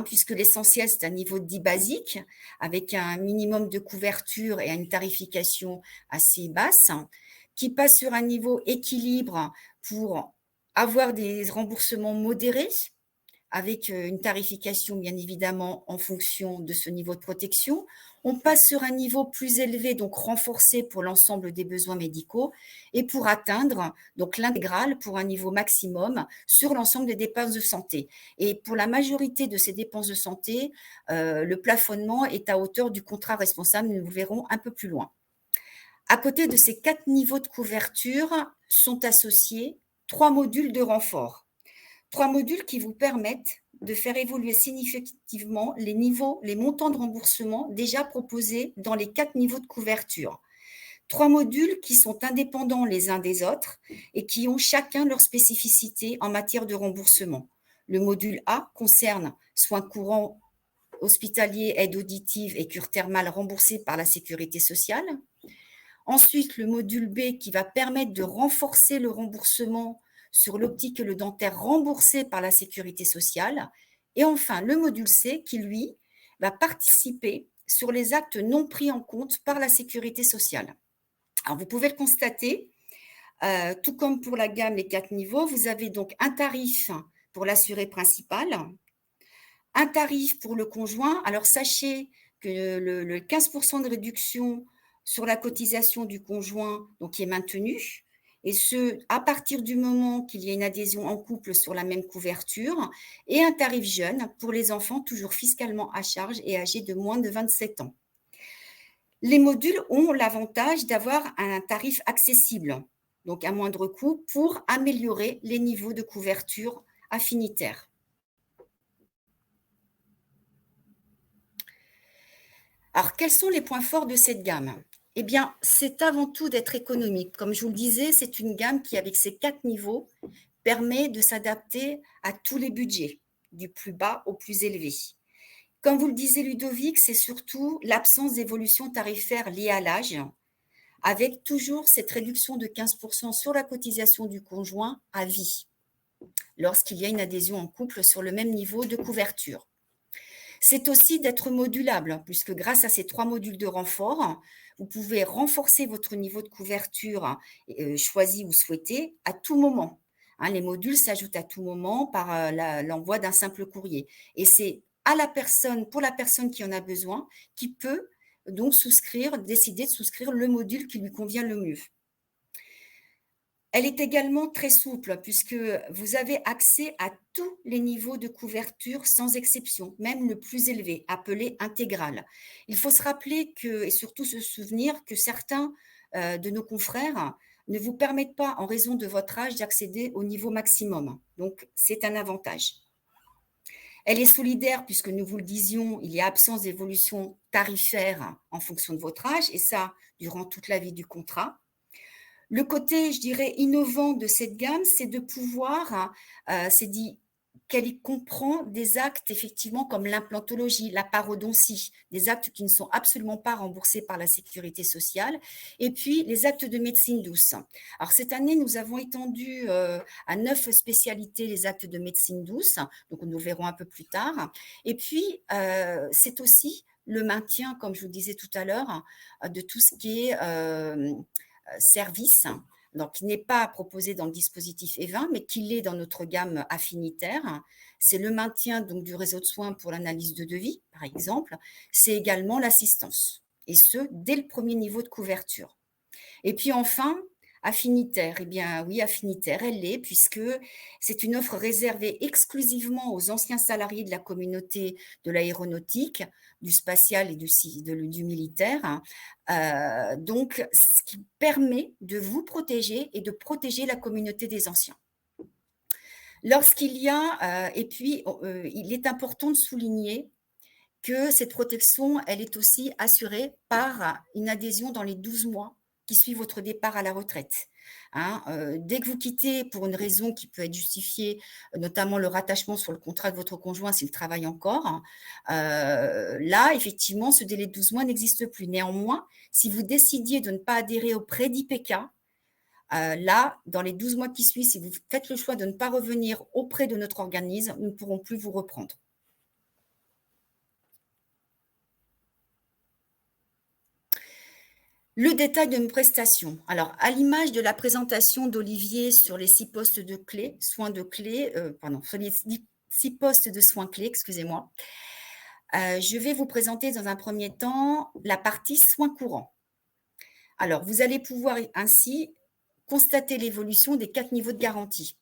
Puisque l'essentiel, c'est un niveau dit basique, avec un minimum de couverture et une tarification assez basse, qui passe sur un niveau équilibre pour avoir des remboursements modérés, avec une tarification bien évidemment en fonction de ce niveau de protection. On passe sur un niveau plus élevé, donc renforcé pour l'ensemble des besoins médicaux et pour atteindre donc l'intégral pour un niveau maximum sur l'ensemble des dépenses de santé. Et pour la majorité de ces dépenses de santé, le plafonnement est à hauteur du contrat responsable, nous le verrons un peu plus loin. À côté de ces 4 niveaux de couverture sont associés 3 modules de renfort. 3 modules qui vous permettent de faire évoluer significativement les montants de remboursement déjà proposés dans les 4 niveaux de couverture. 3 modules qui sont indépendants les uns des autres et qui ont chacun leur spécificité en matière de remboursement. Le module A concerne soins courants, hospitaliers, aide auditive et cure thermale remboursés par la sécurité sociale. Ensuite, le module B qui va permettre de renforcer le remboursement sur l'optique et le dentaire remboursé par la sécurité sociale. Et enfin, le module C qui, lui, va participer sur les actes non pris en compte par la sécurité sociale. Alors, vous pouvez le constater, tout comme pour la gamme, les 4 niveaux, vous avez donc un tarif pour l'assuré principal, un tarif pour le conjoint. Alors, sachez que le 15% de réduction sur la cotisation du conjoint donc, est maintenu. Et ce, à partir du moment qu'il y a une adhésion en couple sur la même couverture, et un tarif jeune pour les enfants toujours fiscalement à charge et âgés de moins de 27 ans. Les modules ont l'avantage d'avoir un tarif accessible, donc à moindre coût, pour améliorer les niveaux de couverture affinitaire. Alors, quels sont les points forts de cette gamme ? Eh bien, c'est avant tout d'être économique. Comme je vous le disais, c'est une gamme qui, avec ses 4 niveaux, permet de s'adapter à tous les budgets, du plus bas au plus élevé. Comme vous le disiez, Ludovic, c'est surtout l'absence d'évolution tarifaire liée à l'âge, avec toujours cette réduction de 15% sur la cotisation du conjoint à vie, lorsqu'il y a une adhésion en couple sur le même niveau de couverture. C'est aussi d'être modulable, puisque grâce à ces 3 modules de renfort, vous pouvez renforcer votre niveau de couverture choisi ou souhaité à tout moment. Les modules s'ajoutent à tout moment par l'envoi d'un simple courrier. Et c'est pour la personne qui en a besoin, qui peut donc décider de souscrire le module qui lui convient le mieux. Elle est également très souple puisque vous avez accès à tous les niveaux de couverture sans exception, même le plus élevé, appelé intégral. Il faut se rappeler que, et surtout se souvenir que certains de nos confrères ne vous permettent pas, en raison de votre âge, d'accéder au niveau maximum. Donc, c'est un avantage. Elle est solidaire puisque nous vous le disions, il y a absence d'évolution tarifaire en fonction de votre âge et ça, durant toute la vie du contrat. Le côté, je dirais, innovant de cette gamme, c'est de pouvoir, c'est dit qu'elle comprend des actes effectivement comme l'implantologie, la parodontie, des actes qui ne sont absolument pas remboursés par la sécurité sociale, et puis les actes de médecine douce. Alors cette année, nous avons étendu à 9 spécialités les actes de médecine douce, donc nous verrons un peu plus tard. Et puis, c'est aussi le maintien, comme je vous disais tout à l'heure, de tout ce qui est service, donc qui n'est pas proposé dans le dispositif E20, mais qui l'est dans notre gamme affinitaire. C'est le maintien donc du réseau de soins pour l'analyse de devis, par exemple. C'est également l'assistance, et ce, dès le premier niveau de couverture. Et puis enfin, affinitaire, eh bien oui, affinitaire, elle l'est, puisque c'est une offre réservée exclusivement aux anciens salariés de la communauté de l'aéronautique, du spatial et du militaire. Donc, ce qui permet de vous protéger et de protéger la communauté des anciens. Lorsqu'il y a, et puis il est important de souligner que cette protection, elle est aussi assurée par une adhésion dans les 12 mois qui suivent votre départ à la retraite. Dès que vous quittez pour une raison qui peut être justifiée, notamment le rattachement sur le contrat de votre conjoint s'il travaille encore, là, effectivement, ce délai de 12 mois n'existe plus. Néanmoins, si vous décidiez de ne pas adhérer au prêt d'IPK, là, dans les 12 mois qui suivent, si vous faites le choix de ne pas revenir auprès de notre organisme, nous ne pourrons plus vous reprendre. Le détail de nos prestations. Alors, à l'image de la présentation d'Olivier sur les 6 postes de clés, sur les 6 postes de soins clés, excusez-moi, je vais vous présenter dans un premier temps la partie soins courants. Alors, vous allez pouvoir ainsi constater l'évolution des 4 niveaux de garantie.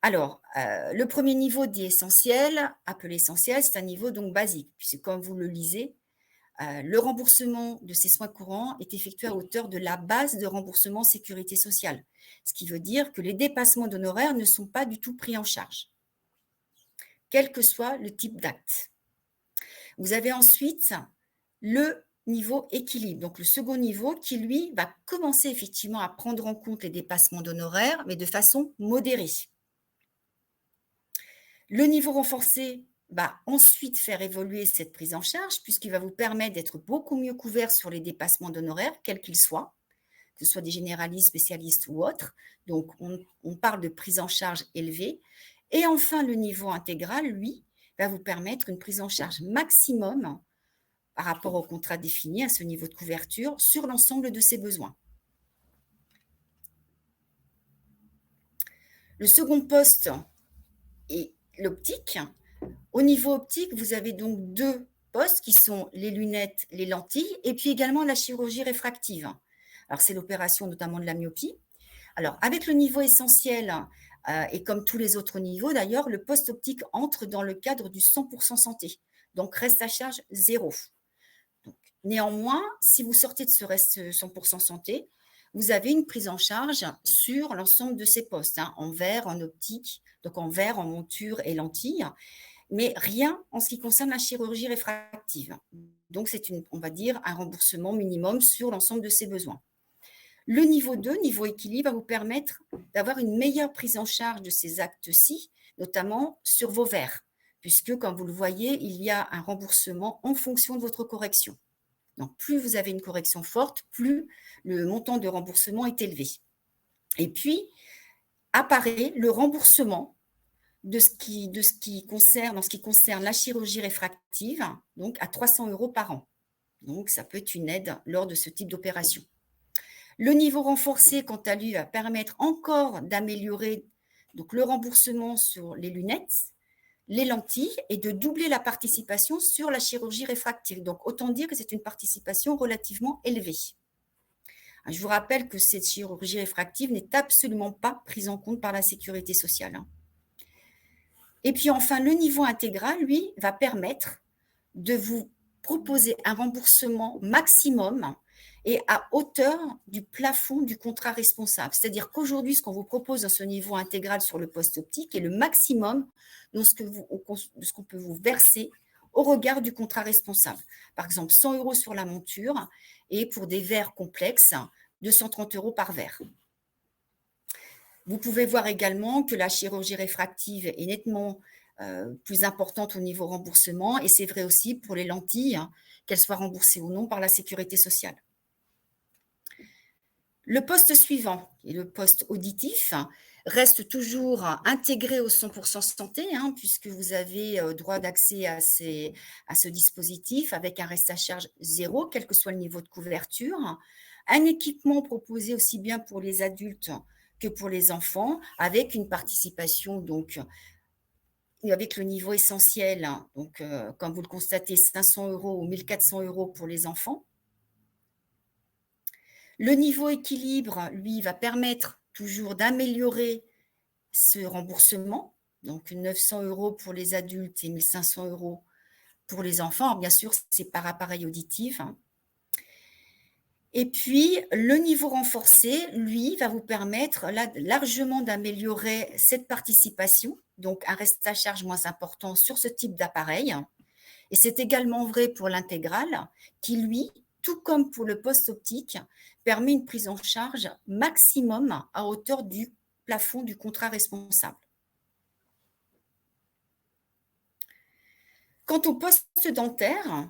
Alors, le premier niveau dit essentiel, appelé essentiel, c'est un niveau donc basique, puisque comme vous le lisez, le remboursement de ces soins courants est effectué à hauteur de la base de remboursement sécurité sociale, ce qui veut dire que les dépassements d'honoraires ne sont pas du tout pris en charge, quel que soit le type d'acte. Vous avez ensuite le niveau équilibre, donc le second niveau qui, lui, va commencer effectivement à prendre en compte les dépassements d'honoraires, mais de façon modérée. Le niveau renforcé va ensuite faire évoluer cette prise en charge puisqu'il va vous permettre d'être beaucoup mieux couvert sur les dépassements d'honoraires, quels qu'ils soient, que ce soit des généralistes, spécialistes ou autres. Donc, on parle de prise en charge élevée. Et enfin, le niveau intégral, lui, va vous permettre une prise en charge maximum par rapport au contrat défini à ce niveau de couverture sur l'ensemble de ses besoins. Le second poste est l'optique. Au niveau optique, vous avez donc 2 postes qui sont les lunettes, les lentilles, et puis également la chirurgie réfractive. Alors, c'est l'opération notamment de la myopie. Alors, avec le niveau essentiel, et comme tous les autres niveaux d'ailleurs, le poste optique entre dans le cadre du 100% santé. Donc, reste à charge 0. Donc, néanmoins, si vous sortez de ce reste 100% santé, vous avez une prise en charge sur l'ensemble de ces postes, en verre, en optique, donc en verre, en monture et lentilles, mais rien en ce qui concerne la chirurgie réfractive. Donc, c'est, on va dire, un remboursement minimum sur l'ensemble de ces besoins. Le niveau 2, niveau équilibre, va vous permettre d'avoir une meilleure prise en charge de ces actes-ci, notamment sur vos verres, puisque, comme vous le voyez, il y a un remboursement en fonction de votre correction. Donc, plus vous avez une correction forte, plus le montant de remboursement est élevé. Et puis, apparaît le remboursement en ce qui concerne la chirurgie réfractive, donc à 300 € par an. Donc, ça peut être une aide lors de ce type d'opération. Le niveau renforcé, quant à lui, va permettre encore d'améliorer donc, le remboursement sur les lunettes, les lentilles et de doubler la participation sur la chirurgie réfractive. Donc, autant dire que c'est une participation relativement élevée. Je vous rappelle que cette chirurgie réfractive n'est absolument pas prise en compte par la sécurité sociale. Et puis enfin, le niveau intégral, lui, va permettre de vous proposer un remboursement maximum et à hauteur du plafond du contrat responsable. C'est-à-dire qu'aujourd'hui, ce qu'on vous propose dans ce niveau intégral sur le poste optique est le maximum de ce qu'on peut vous verser au regard du contrat responsable. Par exemple, 100 € sur la monture et pour des verres complexes, 230 € par verre. Vous pouvez voir également que la chirurgie réfractive est nettement plus importante au niveau remboursement, et c'est vrai aussi pour les lentilles, qu'elles soient remboursées ou non par la sécurité sociale. Le poste suivant, et le poste auditif, reste toujours intégré au 100% santé, puisque vous avez droit d'accès à ce dispositif avec un reste à charge zéro, quel que soit le niveau de couverture. Un équipement proposé aussi bien pour les adultes que pour les enfants, avec une participation donc avec le niveau essentiel, donc comme vous le constatez, 500 € ou 1400 € pour les enfants. Le niveau équilibre, lui, va permettre toujours d'améliorer ce remboursement, donc 900 € pour les adultes et 1500 € pour les enfants. Alors, bien sûr, c'est par appareil auditif. Et puis, le niveau renforcé, lui, va vous permettre largement d'améliorer cette participation, donc un reste à charge moins important sur ce type d'appareil. Et c'est également vrai pour l'intégral, qui, lui, tout comme pour le poste optique, permet une prise en charge maximum à hauteur du plafond du contrat responsable. Quant au poste dentaire,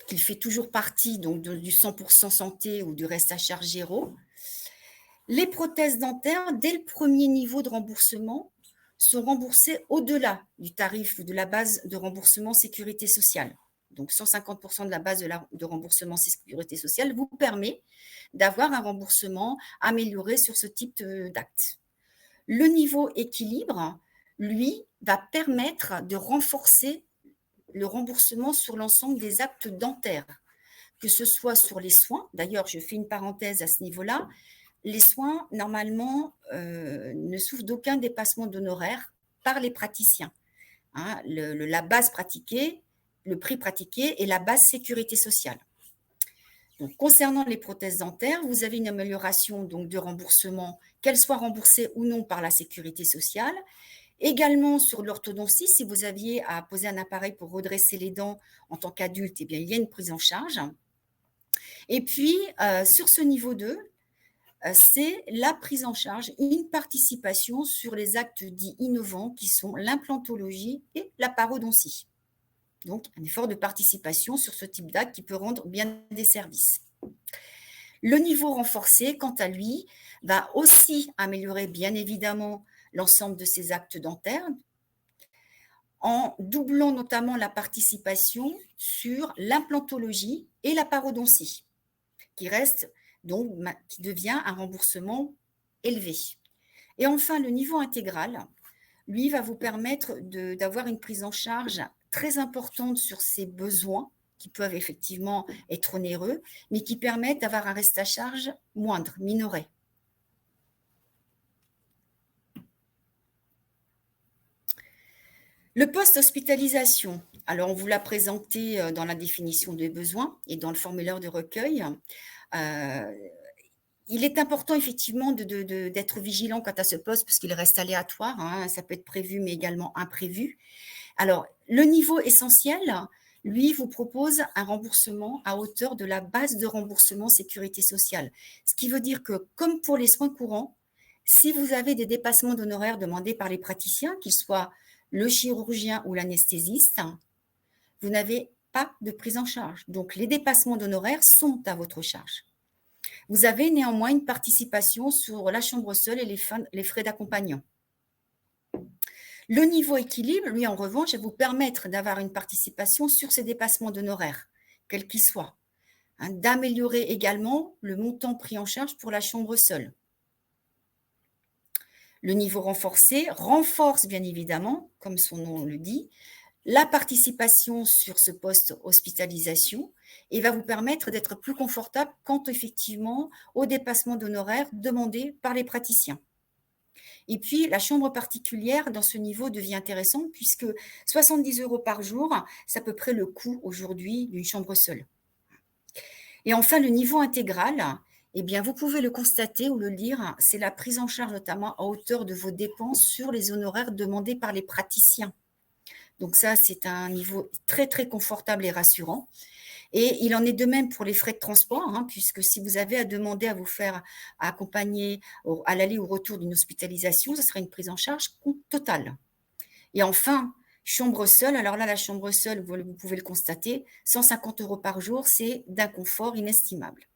qui fait toujours partie donc, du 100% santé ou du reste à charge zéro, les prothèses dentaires, dès le premier niveau de remboursement, sont remboursées au-delà du tarif ou de la base de remboursement sécurité sociale. Donc 150% de la base de remboursement sécurité sociale vous permet d'avoir un remboursement amélioré sur ce type d'acte. Le niveau équilibre, lui, va permettre de renforcer le remboursement sur l'ensemble des actes dentaires, que ce soit sur les soins. D'ailleurs, je fais une parenthèse à ce niveau-là. Les soins, normalement, ne souffrent d'aucun dépassement d'honoraires par les praticiens. La base pratiquée, le prix pratiqué et la base sécurité sociale. Donc, concernant les prothèses dentaires, vous avez une amélioration donc, de remboursement, qu'elles soient remboursées ou non par la sécurité sociale. Également sur l'orthodontie, si vous aviez à poser un appareil pour redresser les dents en tant qu'adulte, eh bien, il y a une prise en charge. Et puis, sur ce niveau 2, c'est la prise en charge, une participation sur les actes dits innovants qui sont l'implantologie et la parodontie. Donc, un effort de participation sur ce type d'acte qui peut rendre bien des services. Le niveau renforcé, quant à lui, va aussi améliorer bien évidemment l'ensemble de ces actes dentaires en doublant notamment la participation sur l'implantologie et la parodontie, qui reste donc qui devient un remboursement élevé. Et enfin, le niveau intégral, lui, va vous permettre d'avoir une prise en charge très importante sur ces besoins qui peuvent effectivement être onéreux, mais qui permettent d'avoir un reste à charge moindre, minoré. Le post-hospitalisation, alors on vous l'a présenté dans la définition des besoins et dans le formulaire de recueil. Il est important effectivement d'être vigilant quant à ce poste parce qu'il reste aléatoire, ça peut être prévu mais également imprévu. Alors, le niveau essentiel, lui, vous propose un remboursement à hauteur de la base de remboursement sécurité sociale. Ce qui veut dire que, comme pour les soins courants, si vous avez des dépassements d'honoraires demandés par les praticiens, qu'ils soient le chirurgien ou l'anesthésiste, vous n'avez pas de prise en charge. Donc, les dépassements d'honoraires sont à votre charge. Vous avez néanmoins une participation sur la chambre seule et les frais d'accompagnant. Le niveau équilibre, lui, en revanche, va vous permettre d'avoir une participation sur ces dépassements d'honoraires, quels qu'ils soient, d'améliorer également le montant pris en charge pour la chambre seule. Le niveau renforcé renforce bien évidemment, comme son nom le dit, la participation sur ce poste hospitalisation et va vous permettre d'être plus confortable quant effectivement au dépassement d'honoraires demandés par les praticiens. Et puis, la chambre particulière, dans ce niveau, devient intéressante puisque 70 € par jour, c'est à peu près le coût aujourd'hui d'une chambre seule. Et enfin, le niveau intégral, eh bien, vous pouvez le constater ou le lire, c'est la prise en charge notamment à hauteur de vos dépenses sur les honoraires demandés par les praticiens. Donc ça, c'est un niveau très, très confortable et rassurant. Et il en est de même pour les frais de transport, puisque si vous avez à demander à vous faire accompagner à l'aller ou au retour d'une hospitalisation, ce sera une prise en charge totale. Et enfin, chambre seule, alors là, la chambre seule, vous pouvez le constater, 150 € par jour, c'est d'un confort inestimable.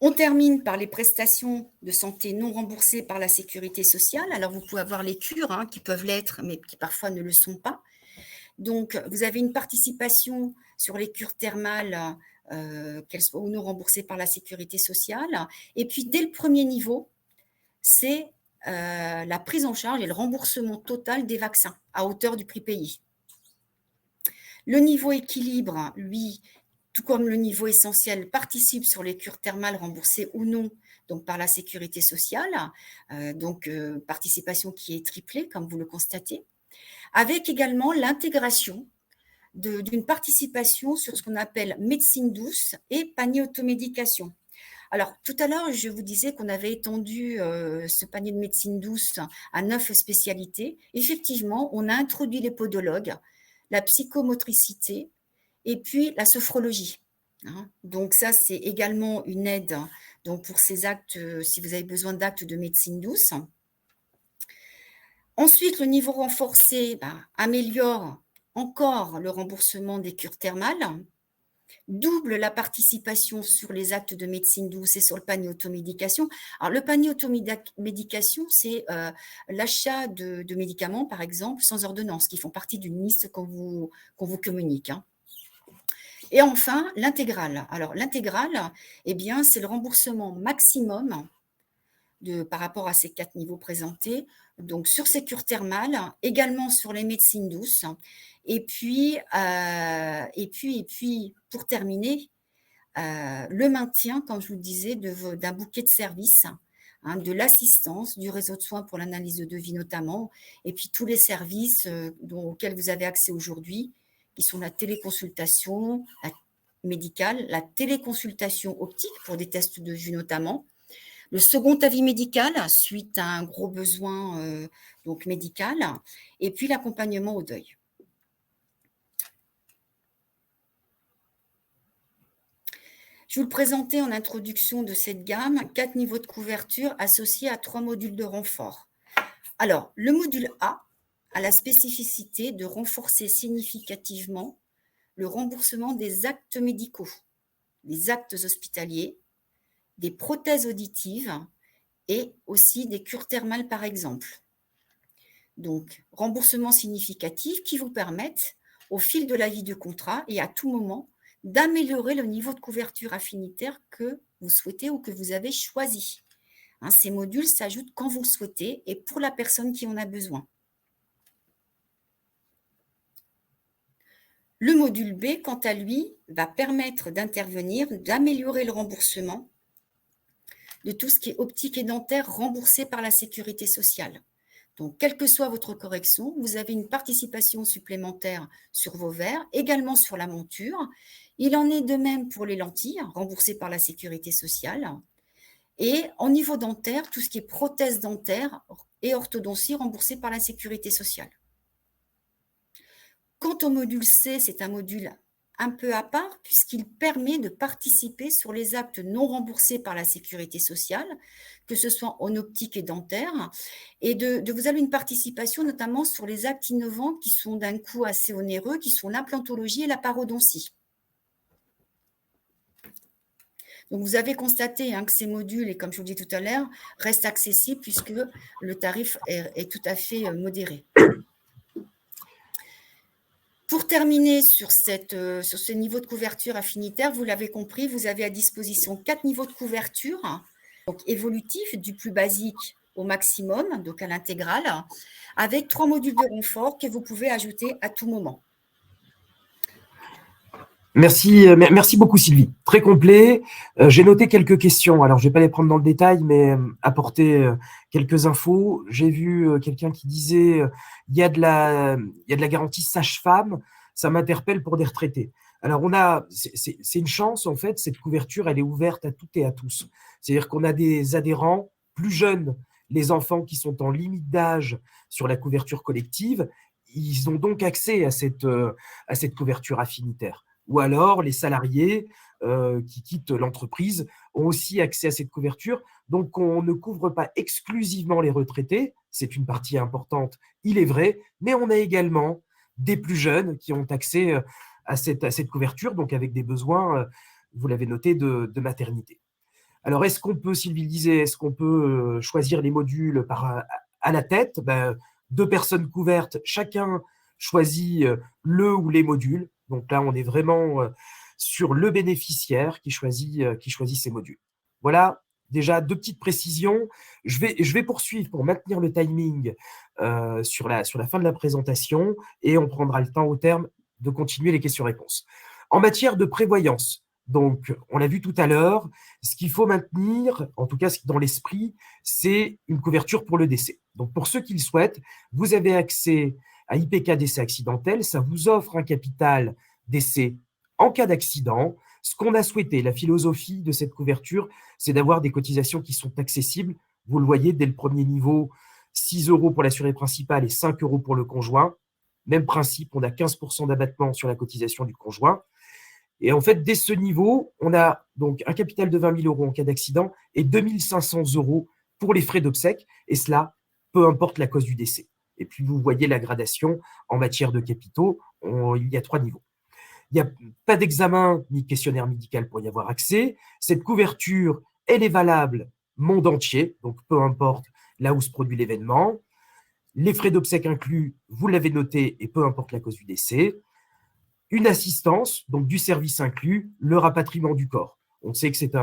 On termine par les prestations de santé non remboursées par la sécurité sociale. Alors, vous pouvez avoir les cures qui peuvent l'être, mais qui parfois ne le sont pas. Donc, vous avez une participation sur les cures thermales, qu'elles soient ou non remboursées par la sécurité sociale. Et puis, dès le premier niveau, c'est la prise en charge et le remboursement total des vaccins à hauteur du prix payé. Le niveau équilibre, lui, tout comme le niveau essentiel, participe sur les cures thermales remboursées ou non donc par la sécurité sociale, participation qui est triplée, comme vous le constatez, avec également l'intégration d'une participation sur ce qu'on appelle médecine douce et panier automédication. Alors, tout à l'heure, je vous disais qu'on avait étendu ce panier de médecine douce à 9 spécialités. Effectivement, on a introduit les podologues, la psychomotricité, et puis la sophrologie. Donc ça, c'est également une aide donc pour ces actes, si vous avez besoin d'actes de médecine douce. Ensuite, le niveau renforcé améliore encore le remboursement des cures thermales, double la participation sur les actes de médecine douce et sur le panier automédication. Alors, le panier automédication, c'est l'achat de médicaments, par exemple, sans ordonnance, qui font partie d'une liste qu'on vous communique. Et enfin, l'intégrale. Alors, l'intégrale, eh bien, c'est le remboursement maximum par rapport à ces 4 niveaux présentés, donc sur ces cures thermales, également sur les médecines douces. Et puis pour terminer, le maintien, comme je vous le disais, d'un bouquet de services, de l'assistance, du réseau de soins pour l'analyse de devis notamment, et puis tous les services auxquels vous avez accès aujourd'hui, qui sont la téléconsultation médicale, la téléconsultation optique pour des tests de vue notamment, le second avis médical suite à un gros besoin médical, et puis l'accompagnement au deuil. Je vous le présentais en introduction de cette gamme, 4 niveaux de couverture associés à 3 modules de renfort. Alors, le module A a la spécificité de renforcer significativement le remboursement des actes médicaux, des actes hospitaliers, des prothèses auditives et aussi des cures thermales par exemple. Donc, remboursement significatif qui vous permettent, au fil de la vie du contrat et à tout moment, d'améliorer le niveau de couverture affinitaire que vous souhaitez ou que vous avez choisi. Ces modules s'ajoutent quand vous le souhaitez et pour la personne qui en a besoin. Le module B, quant à lui, va permettre d'intervenir, d'améliorer le remboursement de tout ce qui est optique et dentaire remboursé par la sécurité sociale. Donc, quelle que soit votre correction, vous avez une participation supplémentaire sur vos verres, également sur la monture. Il en est de même pour les lentilles, remboursées par la sécurité sociale. Et en niveau dentaire, tout ce qui est prothèse dentaire et orthodontie remboursée par la sécurité sociale. Quant au module C, c'est un module un peu à part puisqu'il permet de participer sur les actes non remboursés par la sécurité sociale, que ce soit en optique et dentaire, et de vous avez une participation notamment sur les actes innovants qui sont d'un coût assez onéreux, qui sont l'implantologie et la parodontie. Donc, vous avez constaté que ces modules, et comme je vous le dis tout à l'heure, restent accessibles puisque le tarif est tout à fait modéré. Pour terminer sur ce niveau de couverture affinitaire, vous l'avez compris, vous avez à disposition 4 niveaux de couverture, donc évolutifs, du plus basique au maximum, donc à l'intégrale, avec 3 modules de renfort que vous pouvez ajouter à tout moment. Merci beaucoup Sylvie. Très complet. J'ai noté quelques questions. Alors, je ne vais pas les prendre dans le détail, mais apporter quelques infos. J'ai vu quelqu'un qui disait il y a de la garantie sage-femme. Ça m'interpelle pour des retraités. Alors, c'est une chance, en fait, cette couverture, elle est ouverte à toutes et à tous. C'est-à-dire qu'on a des adhérents plus jeunes, les enfants qui sont en limite d'âge sur la couverture collective, ils ont donc accès à cette couverture affinitaire. Ou alors, les salariés qui quittent l'entreprise ont aussi accès à cette couverture. Donc, on ne couvre pas exclusivement les retraités, c'est une partie importante, il est vrai, mais on a également des plus jeunes qui ont accès à cette couverture, donc avec des besoins, vous l'avez noté, de maternité. Alors, est-ce qu'on peut, Sylvie le disait, est-ce qu'on peut choisir les modules à la tête? 2 personnes couvertes, chacun choisit le ou les modules. Donc là, on est vraiment sur le bénéficiaire qui choisit ces modules. Voilà, déjà 2 petites précisions. Je vais poursuivre pour maintenir le timing sur la fin de la présentation et on prendra le temps au terme de continuer les questions-réponses. En matière de prévoyance, donc on l'a vu tout à l'heure, ce qu'il faut maintenir, en tout cas dans l'esprit, c'est une couverture pour le décès. Donc pour ceux qui le souhaitent, vous avez accès à IPK décès accidentel, ça vous offre un capital décès en cas d'accident. Ce qu'on a souhaité, la philosophie de cette couverture, c'est d'avoir des cotisations qui sont accessibles. Vous le voyez, dès le premier niveau, 6 € pour l'assuré principal et 5 € pour le conjoint. Même principe, on a 15% d'abattement sur la cotisation du conjoint. Et en fait, dès ce niveau, on a donc un capital de 20 000 € en cas d'accident et 2 500 € pour les frais d'obsèques, et cela, peu importe la cause du décès. Et puis, vous voyez la gradation en matière de capitaux, il y a 3 niveaux. Il n'y a pas d'examen ni de questionnaire médical pour y avoir accès. Cette couverture, elle est valable monde entier, donc peu importe là où se produit l'événement. Les frais d'obsèques inclus, vous l'avez noté, et peu importe la cause du décès. Une assistance, donc du service inclus, le rapatriement du corps. On sait que c'est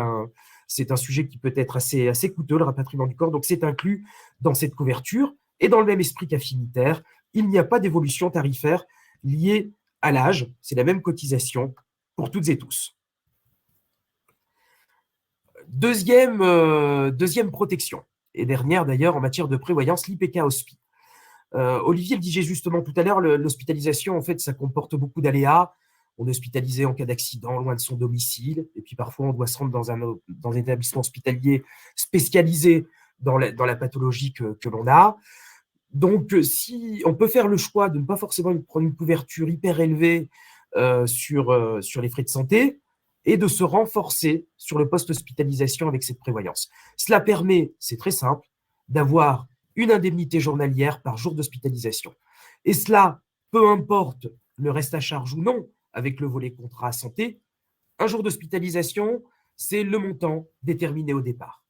un sujet qui peut être assez coûteux, le rapatriement du corps, donc c'est inclus dans cette couverture. Et dans le même esprit qu'affinitaire, il n'y a pas d'évolution tarifaire liée à l'âge, c'est la même cotisation pour toutes et tous. Deuxième protection, et dernière d'ailleurs en matière de prévoyance, l'IPK Hospi. Olivier le disait justement tout à l'heure, l'hospitalisation, en fait, ça comporte beaucoup d'aléas. On est hospitalisé en cas d'accident loin de son domicile, et puis parfois on doit se rendre dans un établissement hospitalier spécialisé dans la pathologie que l'on a. Donc, si on peut faire le choix de ne pas forcément prendre une couverture hyper élevée sur les frais de santé et de se renforcer sur le post-hospitalisation avec cette prévoyance. Cela permet, c'est très simple, d'avoir une indemnité journalière par jour d'hospitalisation. Et cela, peu importe le reste à charge ou non, avec le volet contrat santé, un jour d'hospitalisation, c'est le montant déterminé au départ.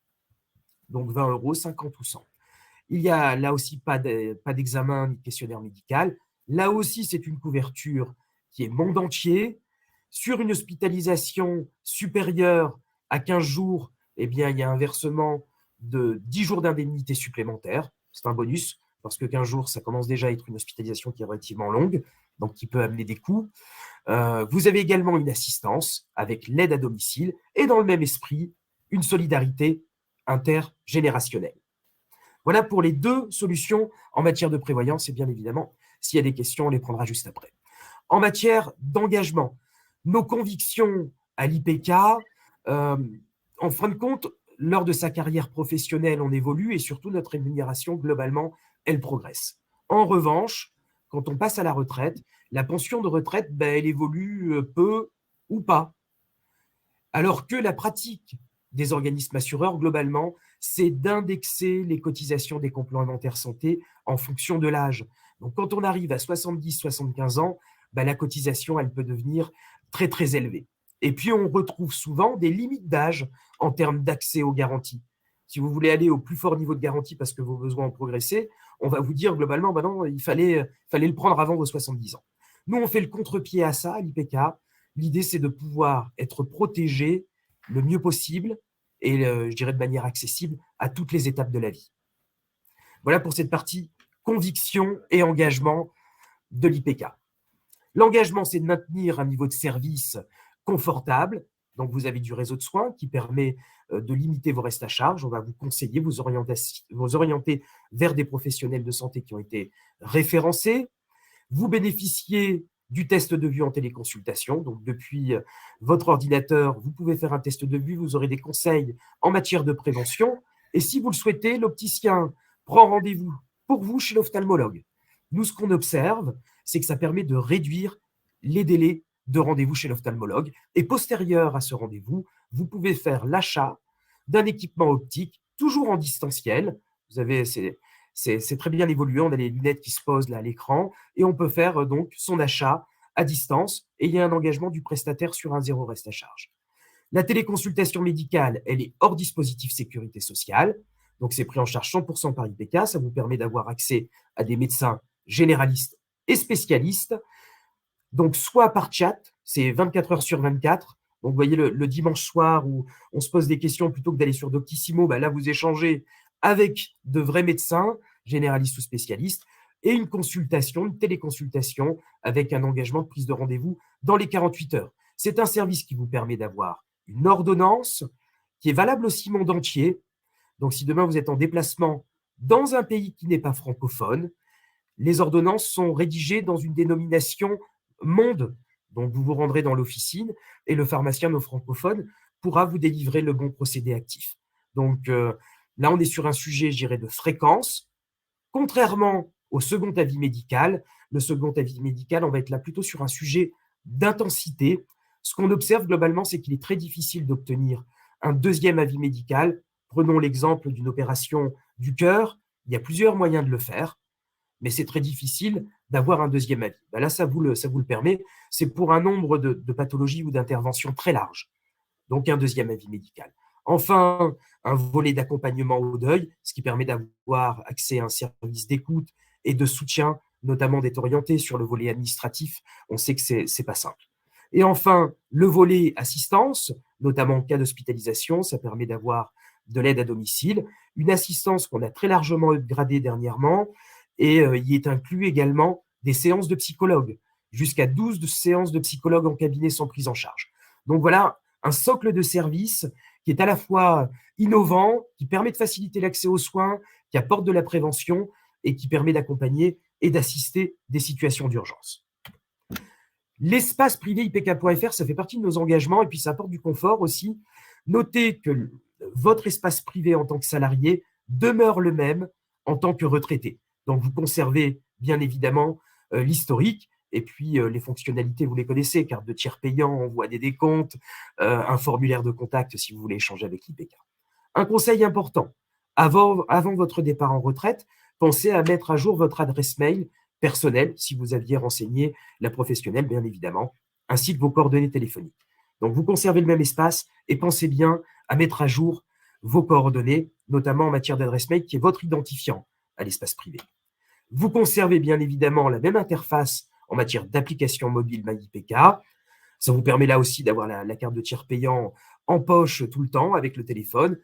Donc 20 €, 50 ou 100. Il n'y a là aussi pas d'examen ni de questionnaire médical. Là aussi, c'est une couverture qui est monde entier. Sur une hospitalisation supérieure à 15 jours, eh bien, il y a un versement de 10 jours d'indemnité supplémentaire. C'est un bonus, parce que 15 jours, ça commence déjà à être une hospitalisation qui est relativement longue, donc qui peut amener des coûts. Vous avez également une assistance avec l'aide à domicile et dans le même esprit, une solidarité intergénérationnelle. Voilà pour les 2 solutions en matière de prévoyance et bien évidemment, s'il y a des questions, on les prendra juste après. En matière d'engagement, nos convictions à l'IPK, en fin de compte, lors de sa carrière professionnelle, on évolue et surtout notre rémunération, globalement, elle progresse. En revanche, quand on passe à la retraite, la pension de retraite, elle évolue peu ou pas. Alors que la pratique des organismes assureurs, globalement, c'est d'indexer les cotisations des complémentaires santé en fonction de l'âge. Donc, quand on arrive à 70-75 ans, la cotisation, elle peut devenir très, très élevée. Et puis, on retrouve souvent des limites d'âge en termes d'accès aux garanties. Si vous voulez aller au plus fort niveau de garantie parce que vos besoins ont progressé, on va vous dire globalement, non, il fallait le prendre avant vos 70 ans. Nous, on fait le contre-pied à ça, à l'IPK. L'idée, c'est de pouvoir être protégé le mieux possible et je dirais de manière accessible à toutes les étapes de la vie. Voilà pour cette partie conviction et engagement de l'IPK. L'engagement, c'est de maintenir un niveau de service confortable. Donc, vous avez du réseau de soins qui permet de limiter vos restes à charge. On va vous conseiller, vous orienter vers des professionnels de santé qui ont été référencés. Vous bénéficiez du test de vue en téléconsultation. Donc, depuis votre ordinateur, vous pouvez faire un test de vue. Vous aurez des conseils en matière de prévention. Et si vous le souhaitez, l'opticien prend rendez-vous pour vous chez l'ophtalmologue. Nous, ce qu'on observe, c'est que ça permet de réduire les délais de rendez-vous chez l'ophtalmologue. Et postérieur à ce rendez-vous, vous pouvez faire l'achat d'un équipement optique, toujours en distanciel. Vous avez, c'est très bien évolué. On a les lunettes qui se posent là à l'écran et on peut faire donc son achat à distance. Et il y a un engagement du prestataire sur un zéro reste à charge. La téléconsultation médicale, elle est hors dispositif sécurité sociale. Donc, c'est pris en charge 100% par IPK. Ça vous permet d'avoir accès à des médecins généralistes et spécialistes. Donc, soit par chat, c'est 24 heures sur 24. Donc, vous voyez, le dimanche soir où on se pose des questions plutôt que d'aller sur Doctissimo, là, vous échangez avec de vrais médecins, généralistes ou spécialistes, et une consultation, une téléconsultation avec un engagement de prise de rendez-vous dans les 48 heures. C'est un service qui vous permet d'avoir une ordonnance qui est valable aussi monde entier. Donc, si demain vous êtes en déplacement dans un pays qui n'est pas francophone, les ordonnances sont rédigées dans une dénomination monde. Donc, vous vous rendrez dans l'officine et le pharmacien non francophone pourra vous délivrer le bon procédé actif. Donc, là, on est sur un sujet, je dirais, de fréquence. Contrairement au second avis médical, le second avis médical, on va être là plutôt sur un sujet d'intensité. Ce qu'on observe globalement, c'est qu'il est très difficile d'obtenir un deuxième avis médical. Prenons l'exemple d'une opération du cœur. Il y a plusieurs moyens de le faire, mais c'est très difficile d'avoir un deuxième avis. Là, ça vous le permet. C'est pour un nombre de pathologies ou d'interventions très large. Donc, un deuxième avis médical. Enfin, un volet d'accompagnement au deuil, ce qui permet d'avoir accès à un service d'écoute et de soutien, notamment d'être orienté sur le volet administratif. On sait que ce n'est pas simple. Et enfin, le volet assistance, notamment en cas d'hospitalisation, ça permet d'avoir de l'aide à domicile, une assistance qu'on a très largement upgradée dernièrement, et y est inclus également des séances de psychologues, jusqu'à 12 séances de psychologues en cabinet sans prise en charge. Donc voilà, un socle de services qui est à la fois innovant, qui permet de faciliter l'accès aux soins, qui apporte de la prévention et qui permet d'accompagner et d'assister des situations d'urgence. L'espace privé IPK.fr, ça fait partie de nos engagements et puis ça apporte du confort aussi. Notez que votre espace privé en tant que salarié demeure le même en tant que retraité. Donc, vous conservez bien évidemment l'historique et puis les fonctionnalités, vous les connaissez, carte de tiers payant, envoi des décomptes, un formulaire de contact si vous voulez échanger avec l'IPK. Un conseil important, avant votre départ en retraite, pensez à mettre à jour votre adresse mail personnelle, si vous aviez renseigné la professionnelle, bien évidemment, ainsi que vos coordonnées téléphoniques. Donc, vous conservez le même espace et pensez bien à mettre à jour vos coordonnées, notamment en matière d'adresse mail, qui est votre identifiant à l'espace privé. Vous conservez bien évidemment la même interface en matière d'application mobile MyIPK. Ça vous permet là aussi d'avoir la carte de tiers payant en poche tout le temps avec le téléphone,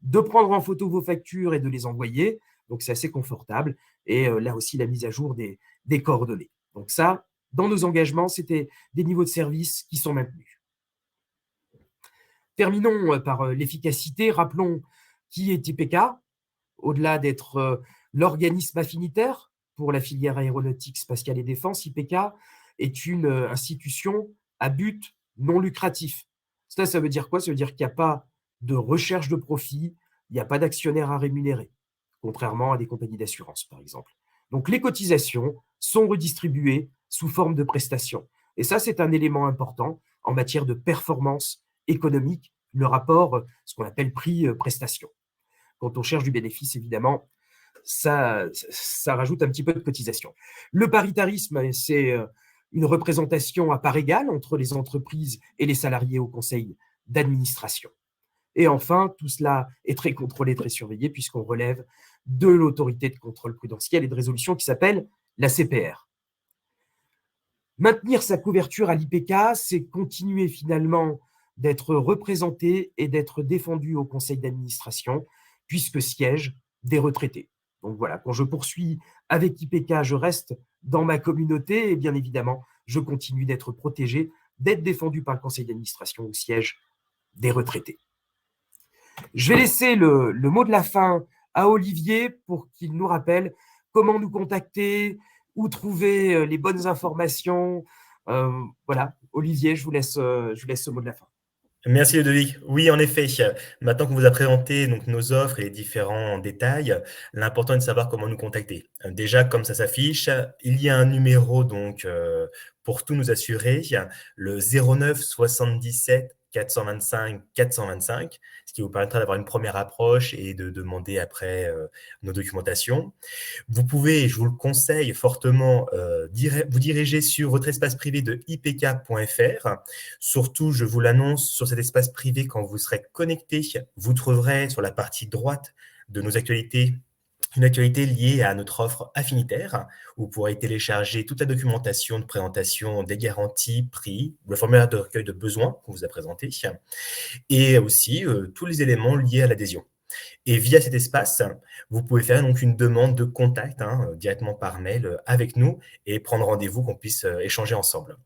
de prendre en photo vos factures et de les envoyer. Donc, c'est assez confortable. Et là aussi, la mise à jour des coordonnées. Donc ça, dans nos engagements, c'était des niveaux de service qui sont maintenus. Terminons par l'efficacité. Rappelons qui est IPK, au-delà d'être l'organisme affinitaire pour la filière aéronautique, spatiale et défense. IPK est une institution à but non lucratif. Ça veut dire quoi? Ça veut dire qu'il n'y a pas de recherche de profit, il n'y a pas d'actionnaire à rémunérer, contrairement à des compagnies d'assurance, par exemple. Donc, les cotisations sont redistribuées sous forme de prestations. Et ça, c'est un élément important en matière de performance économique, le rapport, ce qu'on appelle prix-prestation. Quand on cherche du bénéfice, évidemment, ça rajoute un petit peu de cotisation. Le paritarisme, c'est une représentation à part égale entre les entreprises et les salariés au conseil d'administration. Et enfin, tout cela est très contrôlé, très surveillé, puisqu'on relève de l'autorité de contrôle prudentiel et de résolution qui s'appelle la CPR. Maintenir sa couverture à l'IPK, c'est continuer finalement d'être représenté et d'être défendu au conseil d'administration, puisque siègent des retraités. Donc voilà, quand je poursuis avec IPK, je reste dans ma communauté et bien évidemment, je continue d'être protégé, d'être défendu par le conseil d'administration au siège des retraités. Je vais laisser le mot de la fin à Olivier pour qu'il nous rappelle comment nous contacter, où trouver les bonnes informations. Voilà, Olivier, je vous laisse ce mot de la fin. Merci Ludovic. Oui, en effet, maintenant qu'on vous a présenté donc, nos offres et les différents détails, l'important est de savoir comment nous contacter. Déjà, comme ça s'affiche, il y a un numéro donc, pour tous nos assurés, le 09 77 425 425, ce qui vous permettra d'avoir une première approche et de demander après nos documentations. Vous pouvez, je vous le conseille fortement, vous diriger sur votre espace privé de ipk.fr. Surtout, je vous l'annonce, sur cet espace privé, quand vous serez connecté, vous trouverez sur la partie droite de nos actualités une actualité liée à notre offre affinitaire, où vous pourrez télécharger toute la documentation de présentation des garanties, prix, le formulaire de recueil de besoins qu'on vous a présenté, et aussi tous les éléments liés à l'adhésion. Et via cet espace, vous pouvez faire donc une demande de contact directement par mail avec nous et prendre rendez-vous qu'on puisse échanger ensemble.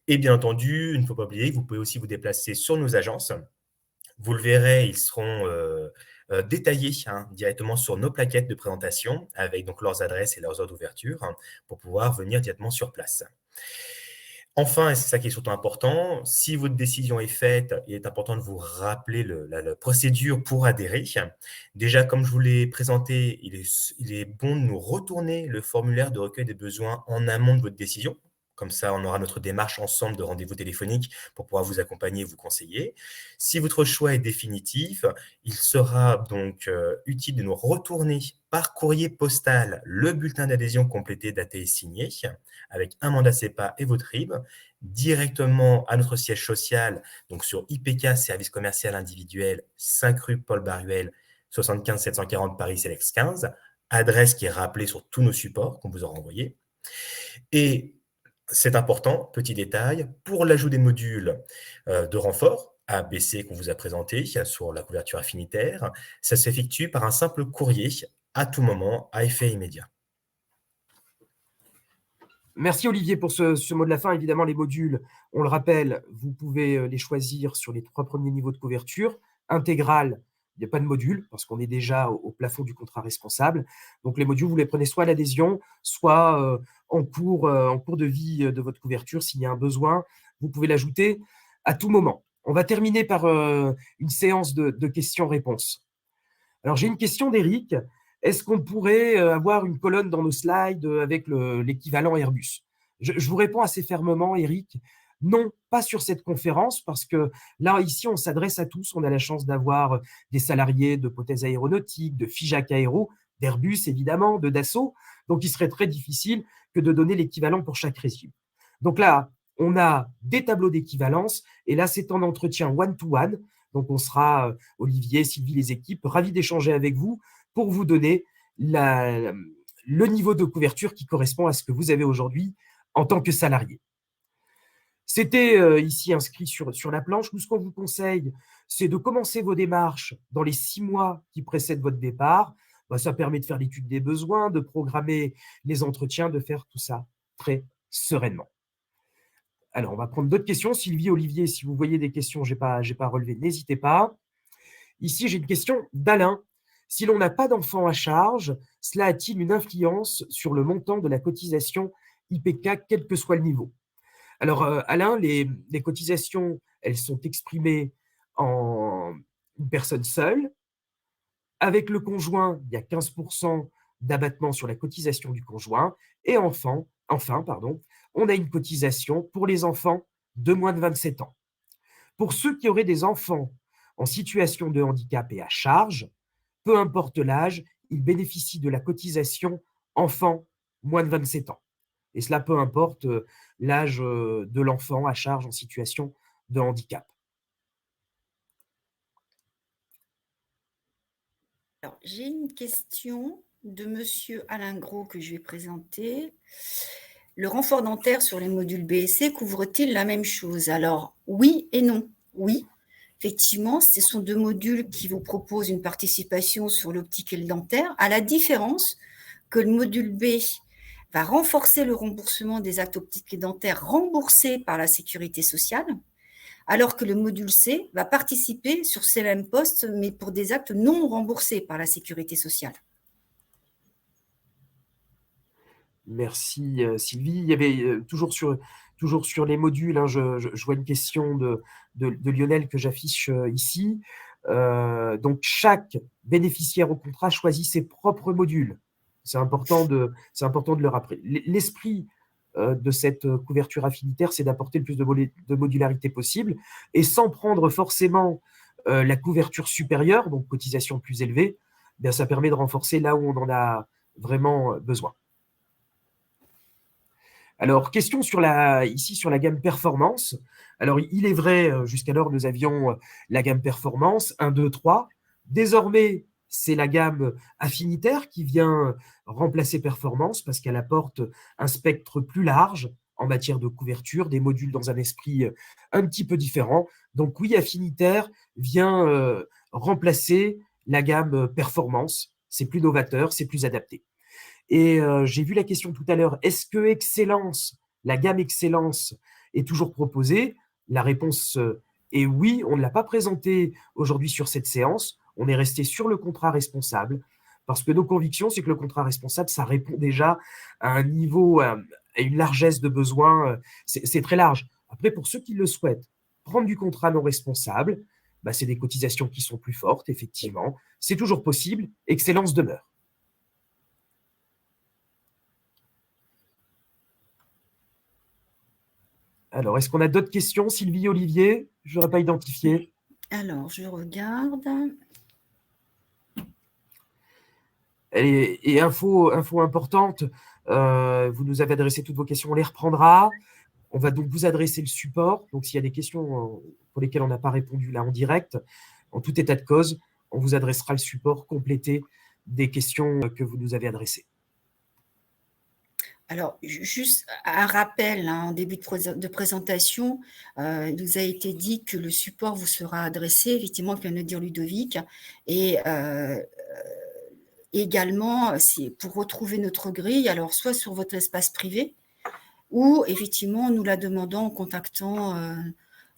Et bien entendu, il ne faut pas oublier que vous pouvez aussi vous déplacer sur nos agences. Vous le verrez, ils seront détaillés directement sur nos plaquettes de présentation avec donc leurs adresses et leurs heures d'ouverture pour pouvoir venir directement sur place. Enfin, et c'est ça qui est surtout important, si votre décision est faite, il est important de vous rappeler la procédure pour adhérer. Déjà, comme je vous l'ai présenté, il est bon de nous retourner le formulaire de recueil des besoins en amont de votre décision. Comme ça, on aura notre démarche ensemble de rendez-vous téléphonique pour pouvoir vous accompagner et vous conseiller. Si votre choix est définitif, il sera donc utile de nous retourner par courrier postal le bulletin d'adhésion complété, daté et signé, avec un mandat CEPA et votre RIB, directement à notre siège social, donc sur IPK, service commercial individuel, 5 rue Paul Baruel, 75 740 Paris Sélex 15, adresse qui est rappelée sur tous nos supports qu'on vous aura envoyés. Et c'est important, petit détail, pour l'ajout des modules de renfort, A, B, C qu'on vous a présenté sur la couverture affinitaire, ça s'effectue par un simple courrier à tout moment, à effet immédiat. Merci Olivier pour ce mot de la fin. Évidemment, les modules, on le rappelle, vous pouvez les choisir sur les 3 premiers niveaux de couverture. Intégrale, il n'y a pas de module parce qu'on est déjà au plafond du contrat responsable. Donc les modules, vous les prenez soit à l'adhésion, soit en cours de vie de votre couverture. S'il y a un besoin, vous pouvez l'ajouter à tout moment. On va terminer par une séance de questions-réponses. Alors j'ai une question d'Éric. Est-ce qu'on pourrait avoir une colonne dans nos slides avec l'équivalent Airbus? Je vous réponds assez fermement, Eric. Non, pas sur cette conférence, parce que là, ici, on s'adresse à tous. On a la chance d'avoir des salariés de Potez Aéronautique, de Figeac Aéro, d'Airbus, évidemment, de Dassault. Donc, il serait très difficile que de donner l'équivalent pour chaque régime. Donc là, on a des tableaux d'équivalence, et là, c'est en entretien one-to-one. Donc, on sera, Olivier, Sylvie, les équipes, ravis d'échanger avec vous pour vous donner le niveau de couverture qui correspond à ce que vous avez aujourd'hui en tant que salarié. C'était ici inscrit sur la planche. Nous, ce qu'on vous conseille, c'est de commencer vos démarches dans les 6 mois qui précèdent votre départ. Ça permet de faire l'étude des besoins, de programmer les entretiens, de faire tout ça très sereinement. Alors, on va prendre d'autres questions. Sylvie, Olivier, si vous voyez des questions, je n'ai pas relevé, n'hésitez pas. Ici, j'ai une question d'Alain. Si l'on n'a pas d'enfant à charge, cela a-t-il une influence sur le montant de la cotisation IPK, quel que soit le niveau? Alors, Alain, les cotisations, elles sont exprimées en une personne seule. Avec le conjoint, il y a 15% d'abattement sur la cotisation du conjoint. Et enfin, on a une cotisation pour les enfants de moins de 27 ans. Pour ceux qui auraient des enfants en situation de handicap et à charge, peu importe l'âge, ils bénéficient de la cotisation enfant moins de 27 ans. Et cela peu importe l'âge de l'enfant à charge en situation de handicap. Alors, j'ai une question de monsieur Alain Gros que je vais présenter. Le renfort dentaire sur les modules B et C couvre-t-il la même chose? Alors, oui et non. Oui, Effectivement, ce sont 2 modules qui vous proposent une participation sur l'optique et le dentaire, à la différence que le module B va renforcer le remboursement des actes optiques et dentaires remboursés par la sécurité sociale, alors que le module C va participer sur ces mêmes postes, mais pour des actes non remboursés par la sécurité sociale. Merci Sylvie. Il y avait toujours sur les modules, hein, je vois une question de Lionel que j'affiche ici. Donc, chaque bénéficiaire au contrat choisit ses propres modules. C'est important de le rappeler. L'esprit de cette couverture affinitaire, c'est d'apporter le plus de modularité possible et sans prendre forcément la couverture supérieure, donc cotisation plus élevée, bien, ça permet de renforcer là où on en a vraiment besoin. Alors, question ici sur la gamme performance. Alors, il est vrai, jusqu'alors, nous avions la gamme performance 1, 2, 3. Désormais, c'est la gamme affinitaire qui vient remplacer performance parce qu'elle apporte un spectre plus large en matière de couverture, des modules dans un esprit un petit peu différent. Donc oui, affinitaire vient remplacer la gamme performance. C'est plus novateur, c'est plus adapté. Et j'ai vu la question tout à l'heure, est-ce que Excellence, la gamme Excellence est toujours proposée? La réponse est oui, on ne l'a pas présentée aujourd'hui sur cette séance, on est resté sur le contrat responsable, parce que nos convictions, c'est que le contrat responsable, ça répond déjà à un niveau, à une largesse de besoins, c'est très large. Après, pour ceux qui le souhaitent, prendre du contrat non responsable, bah, c'est des cotisations qui sont plus fortes, effectivement, c'est toujours possible, Excellence demeure. Alors, est-ce qu'on a d'autres questions, Sylvie, Olivier? Je n'aurais pas identifié. Alors, je regarde. Et info importante, vous nous avez adressé toutes vos questions, on les reprendra. On va donc vous adresser le support. Donc, s'il y a des questions pour lesquelles on n'a pas répondu là en direct, en tout état de cause, on vous adressera le support complété des questions que vous nous avez adressées. Alors, juste un rappel, hein, en début de présentation, il nous a été dit que le support vous sera adressé, effectivement, comme vient de le dire Ludovic, et également, c'est pour retrouver notre grille, alors soit sur votre espace privé, ou effectivement, nous la demandant en contactant,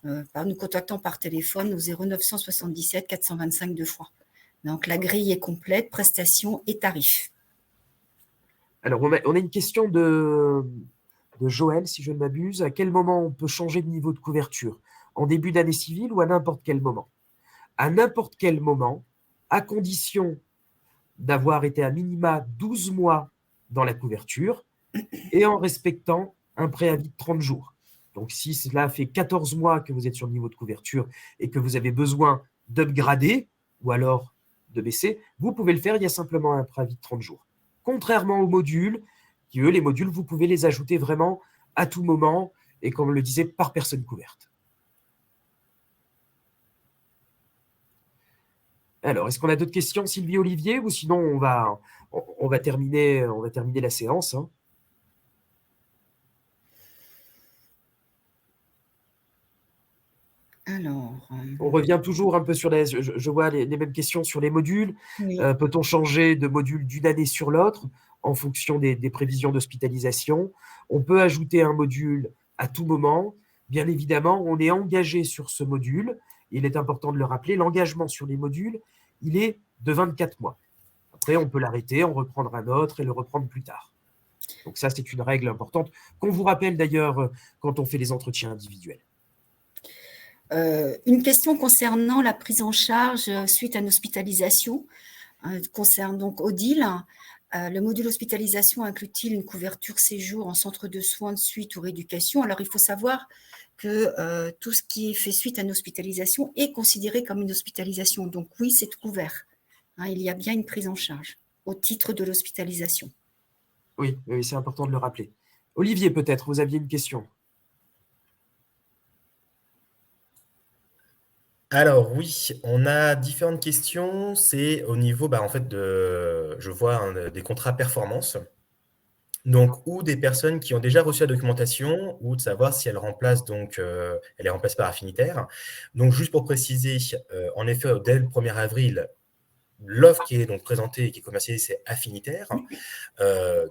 nous contactant par téléphone au 0977 425 2 fois. Donc, la grille est complète, prestations et tarifs. Alors, on a une question de Joël, si je ne m'abuse. À quel moment on peut changer de niveau de couverture? En début d'année civile ou à n'importe quel moment? À n'importe quel moment, à condition d'avoir été à minima 12 mois dans la couverture et en respectant un préavis de 30 jours. Donc, si cela fait 14 mois que vous êtes sur le niveau de couverture et que vous avez besoin d'upgrader ou alors de baisser, vous pouvez le faire, il y a simplement un préavis de 30 jours. Contrairement aux modules, qui eux, les modules, vous pouvez les ajouter vraiment à tout moment et comme on le disait, par personne couverte. Alors, est-ce qu'on a d'autres questions, Sylvie, Olivier, ou sinon on va terminer la séance, hein. Alors, on revient toujours un peu sur je vois les mêmes questions sur les modules. oui. Peut-on changer de module d'une année sur l'autre en fonction des prévisions d'hospitalisation? On peut ajouter un module à tout moment. Bien évidemment, on est engagé sur ce module. Il est important de le rappeler. L'engagement sur les modules, il est de 24 mois. Après, on peut l'arrêter, en reprendre un autre et le reprendre plus tard. Donc ça, c'est une règle importante qu'on vous rappelle d'ailleurs quand on fait les entretiens individuels. Une question concernant la prise en charge suite à une hospitalisation, concerne donc Odile. Le module hospitalisation inclut-il une couverture séjour en centre de soins de suite ou rééducation? Alors, il faut savoir que tout ce qui est fait suite à une hospitalisation est considéré comme une hospitalisation. Donc oui, c'est couvert. Hein, il y a bien une prise en charge au titre de l'hospitalisation. Oui, c'est important de le rappeler. Olivier, peut-être, vous aviez une question. Alors oui, on a différentes questions. C'est au niveau, en fait, je vois des contrats performance. Donc, ou des personnes qui ont déjà reçu la documentation, ou de savoir si elle remplace elle est remplacée par affinitaire. Donc, juste pour préciser, en effet, dès le 1er avril, l'offre qui est donc présentée et qui est commercialisée, c'est affinitaire.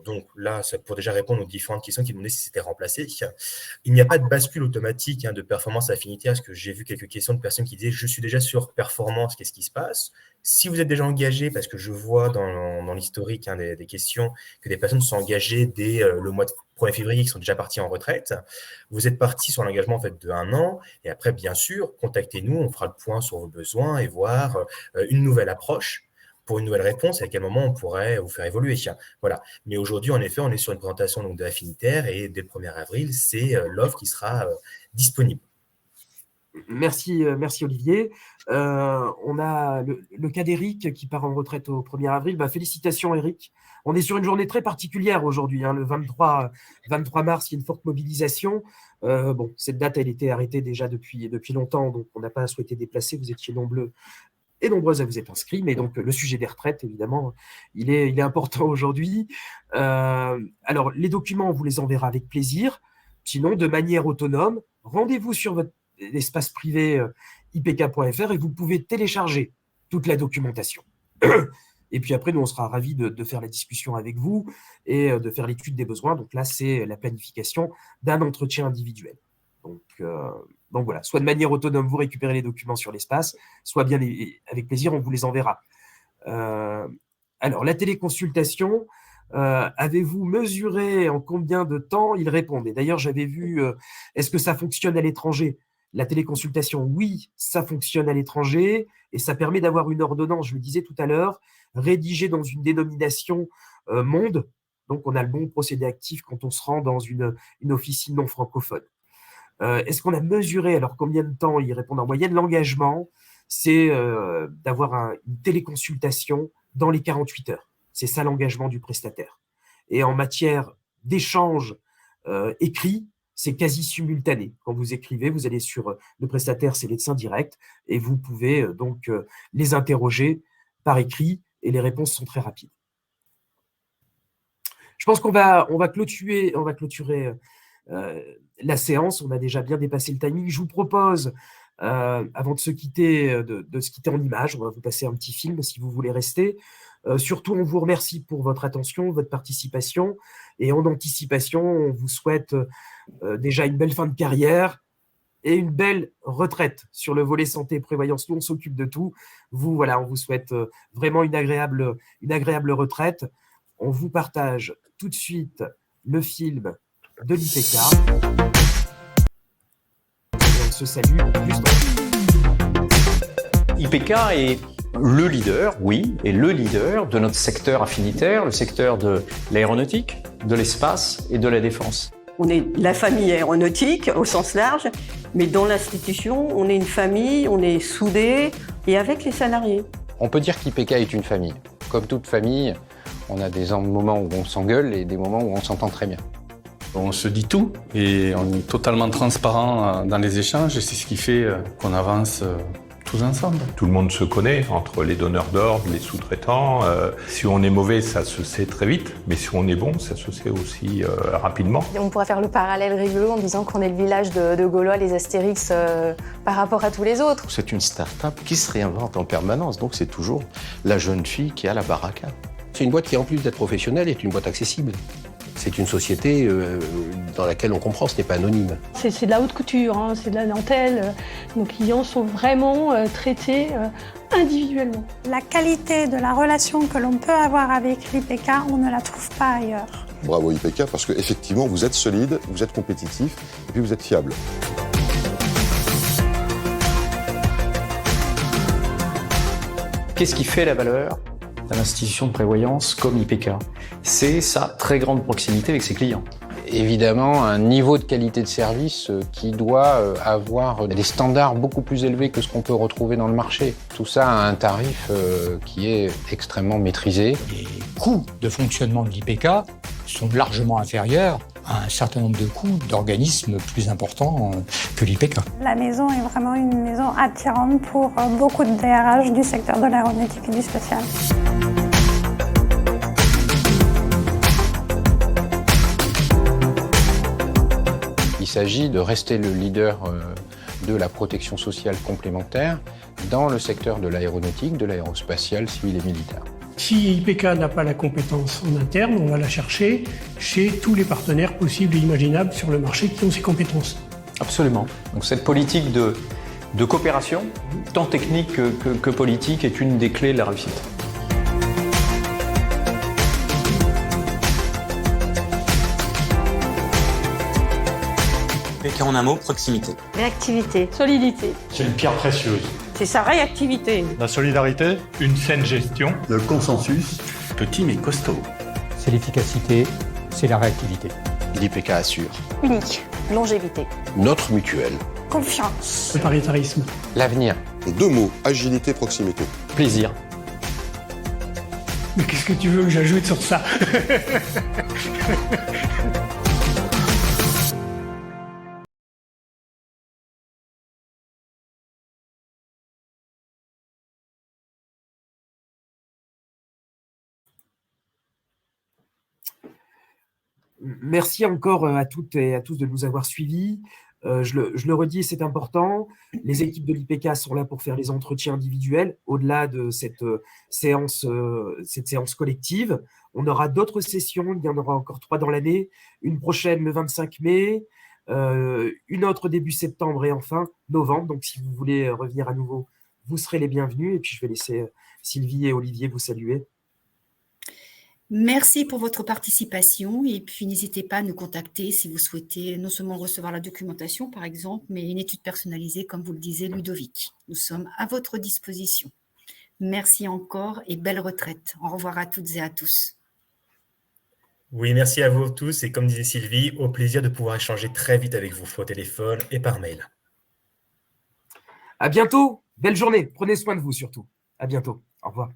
Donc là, c'est pour déjà répondre aux différentes questions qui demandaient si c'était remplacé. Il n'y a pas de bascule automatique de performance affinitaire, parce que j'ai vu quelques questions de personnes qui disaient « je suis déjà sur performance, qu'est-ce qui se passe ?» Si vous êtes déjà engagé, parce que je vois dans l'historique des questions que des personnes sont engagées dès le mois de 1er février, qui sont déjà partis en retraite, vous êtes parti sur un engagement en fait, de 1 an, et après, bien sûr, contactez-nous, on fera le point sur vos besoins et voir une nouvelle approche pour une nouvelle réponse, et à quel moment on pourrait vous faire évoluer. Voilà. Mais aujourd'hui, en effet, on est sur une présentation donc, de l'affinitaire, et dès le 1er avril, c'est l'offre qui sera disponible. Merci Olivier. On a le cas d'Eric qui part en retraite au 1er avril. Félicitations Eric. On est sur une journée très particulière aujourd'hui, le 23 mars, il y a une forte mobilisation. Cette date, elle était arrêtée déjà depuis longtemps, donc on n'a pas souhaité déplacer. Vous étiez nombreux et nombreuses à vous être inscrits, mais donc le sujet des retraites, évidemment, il est important aujourd'hui. Alors, les documents, on vous les enverra avec plaisir. Sinon, de manière autonome, rendez-vous sur votre espace privé ipk.fr et vous pouvez télécharger toute la documentation. Et puis après, nous, on sera ravis de faire la discussion avec vous et de faire l'étude des besoins. Donc là, c'est la planification d'un entretien individuel. Donc voilà, soit de manière autonome, vous récupérez les documents sur l'espace, soit bien avec plaisir, on vous les enverra. Alors, la téléconsultation, avez-vous mesuré en combien de temps il répondait? D'ailleurs, j'avais vu, est-ce que ça fonctionne à l'étranger? La téléconsultation, oui, ça fonctionne à l'étranger et ça permet d'avoir une ordonnance, je le disais tout à l'heure, rédigée dans une dénomination monde. Donc, on a le bon procédé actif quand on se rend dans une officine non francophone. Est-ce qu'on a mesuré, alors combien de temps ils répondent en moyenne? L'engagement, c'est d'avoir une téléconsultation dans les 48 heures. C'est ça l'engagement du prestataire. Et en matière d'échange écrit, c'est quasi simultané. Quand vous écrivez, vous allez sur le prestataire, c'est Médecins Directs, et vous pouvez donc les interroger par écrit, et les réponses sont très rapides. Je pense qu'on va clôturer la séance. On a déjà bien dépassé le timing. Je vous propose, avant de se quitter, de se quitter en images. On va vous passer un petit film si vous voulez rester. Surtout, on vous remercie pour votre attention, votre participation. Et en anticipation, on vous souhaite déjà une belle fin de carrière et une belle retraite sur le volet santé et prévoyance. Nous, on s'occupe de tout. Vous, on vous souhaite vraiment une agréable retraite. On vous partage tout de suite le film de l'IPK. Et on se salue juste en... IPK est le leader, oui, et le leader de notre secteur affinitaire, le secteur de l'aéronautique, de l'espace et de la défense. On est la famille aéronautique au sens large, mais dans l'institution, on est une famille, on est soudés et avec les salariés. On peut dire qu'IPK est une famille. Comme toute famille, on a des moments où on s'engueule et des moments où on s'entend très bien. On se dit tout et on est totalement transparent dans les échanges et c'est ce qui fait qu'on avance tous ensemble. Tout le monde se connaît entre les donneurs d'ordre, les sous-traitants. Si on est mauvais, ça se sait très vite, mais si on est bon, ça se sait aussi rapidement. On pourrait faire le parallèle rigolo en disant qu'on est le village de Gaulois, les Astérix, par rapport à tous les autres. C'est une start-up qui se réinvente en permanence, donc c'est toujours la jeune fille qui a la baraque. C'est une boîte qui, en plus d'être professionnelle, est une boîte accessible. C'est une société dans laquelle on comprend, ce n'est pas anonyme. C'est de la haute couture, c'est de la dentelle. Nos clients sont vraiment traités individuellement. La qualité de la relation que l'on peut avoir avec l'IPK, on ne la trouve pas ailleurs. Bravo IPK, parce qu'effectivement, vous êtes solide, vous êtes compétitif et puis vous êtes fiable. Qu'est-ce qui fait la valeur d'une institution de prévoyance comme IPK? C'est sa très grande proximité avec ses clients. Évidemment, un niveau de qualité de service qui doit avoir des standards beaucoup plus élevés que ce qu'on peut retrouver dans le marché. Tout ça à un tarif qui est extrêmement maîtrisé. Les coûts de fonctionnement de l'IPK sont largement inférieurs à un certain nombre de coûts d'organismes plus importants que l'IPK. La maison est vraiment une maison attirante pour beaucoup de DRH du secteur de l'aéronautique et du spatial. s'agit de rester le leader de la protection sociale complémentaire dans le secteur de l'aéronautique, de l'aérospatiale, civil et militaire. Si IPK n'a pas la compétence en interne, on va la chercher chez tous les partenaires possibles et imaginables sur le marché qui ont ces compétences. Absolument. Donc cette politique de coopération, tant technique que politique, est une des clés de la réussite. IPK en un mot, proximité. Réactivité. Solidité. C'est une pierre précieuse. C'est sa réactivité. La solidarité, une saine gestion, le consensus, Petit mais costaud. C'est l'efficacité, c'est la réactivité. L'IPK assure. Unique. Longévité. Notre mutuelle. Confiance. Le paritarisme. L'avenir. En 2 mots, agilité, proximité. Plaisir. Mais qu'est-ce que tu veux que j'ajoute sur ça? Merci encore à toutes et à tous de nous avoir suivis. Je le redis, c'est important. Les équipes de l'IPK sont là pour faire les entretiens individuels au-delà de cette séance collective. On aura d'autres sessions, il y en aura encore 3 dans l'année. Une prochaine le 25 mai, une autre début septembre et enfin novembre. Donc si vous voulez revenir à nouveau, vous serez les bienvenus. Et puis je vais laisser Sylvie et Olivier vous saluer. Merci pour votre participation et puis n'hésitez pas à nous contacter si vous souhaitez non seulement recevoir la documentation par exemple, mais une étude personnalisée comme vous le disiez Ludovic. Nous sommes à votre disposition. Merci encore et belle retraite. Au revoir à toutes et à tous. Oui, merci à vous tous et comme disait Sylvie, au plaisir de pouvoir échanger très vite avec vous au téléphone et par mail. À bientôt, belle journée, prenez soin de vous surtout. À bientôt, au revoir.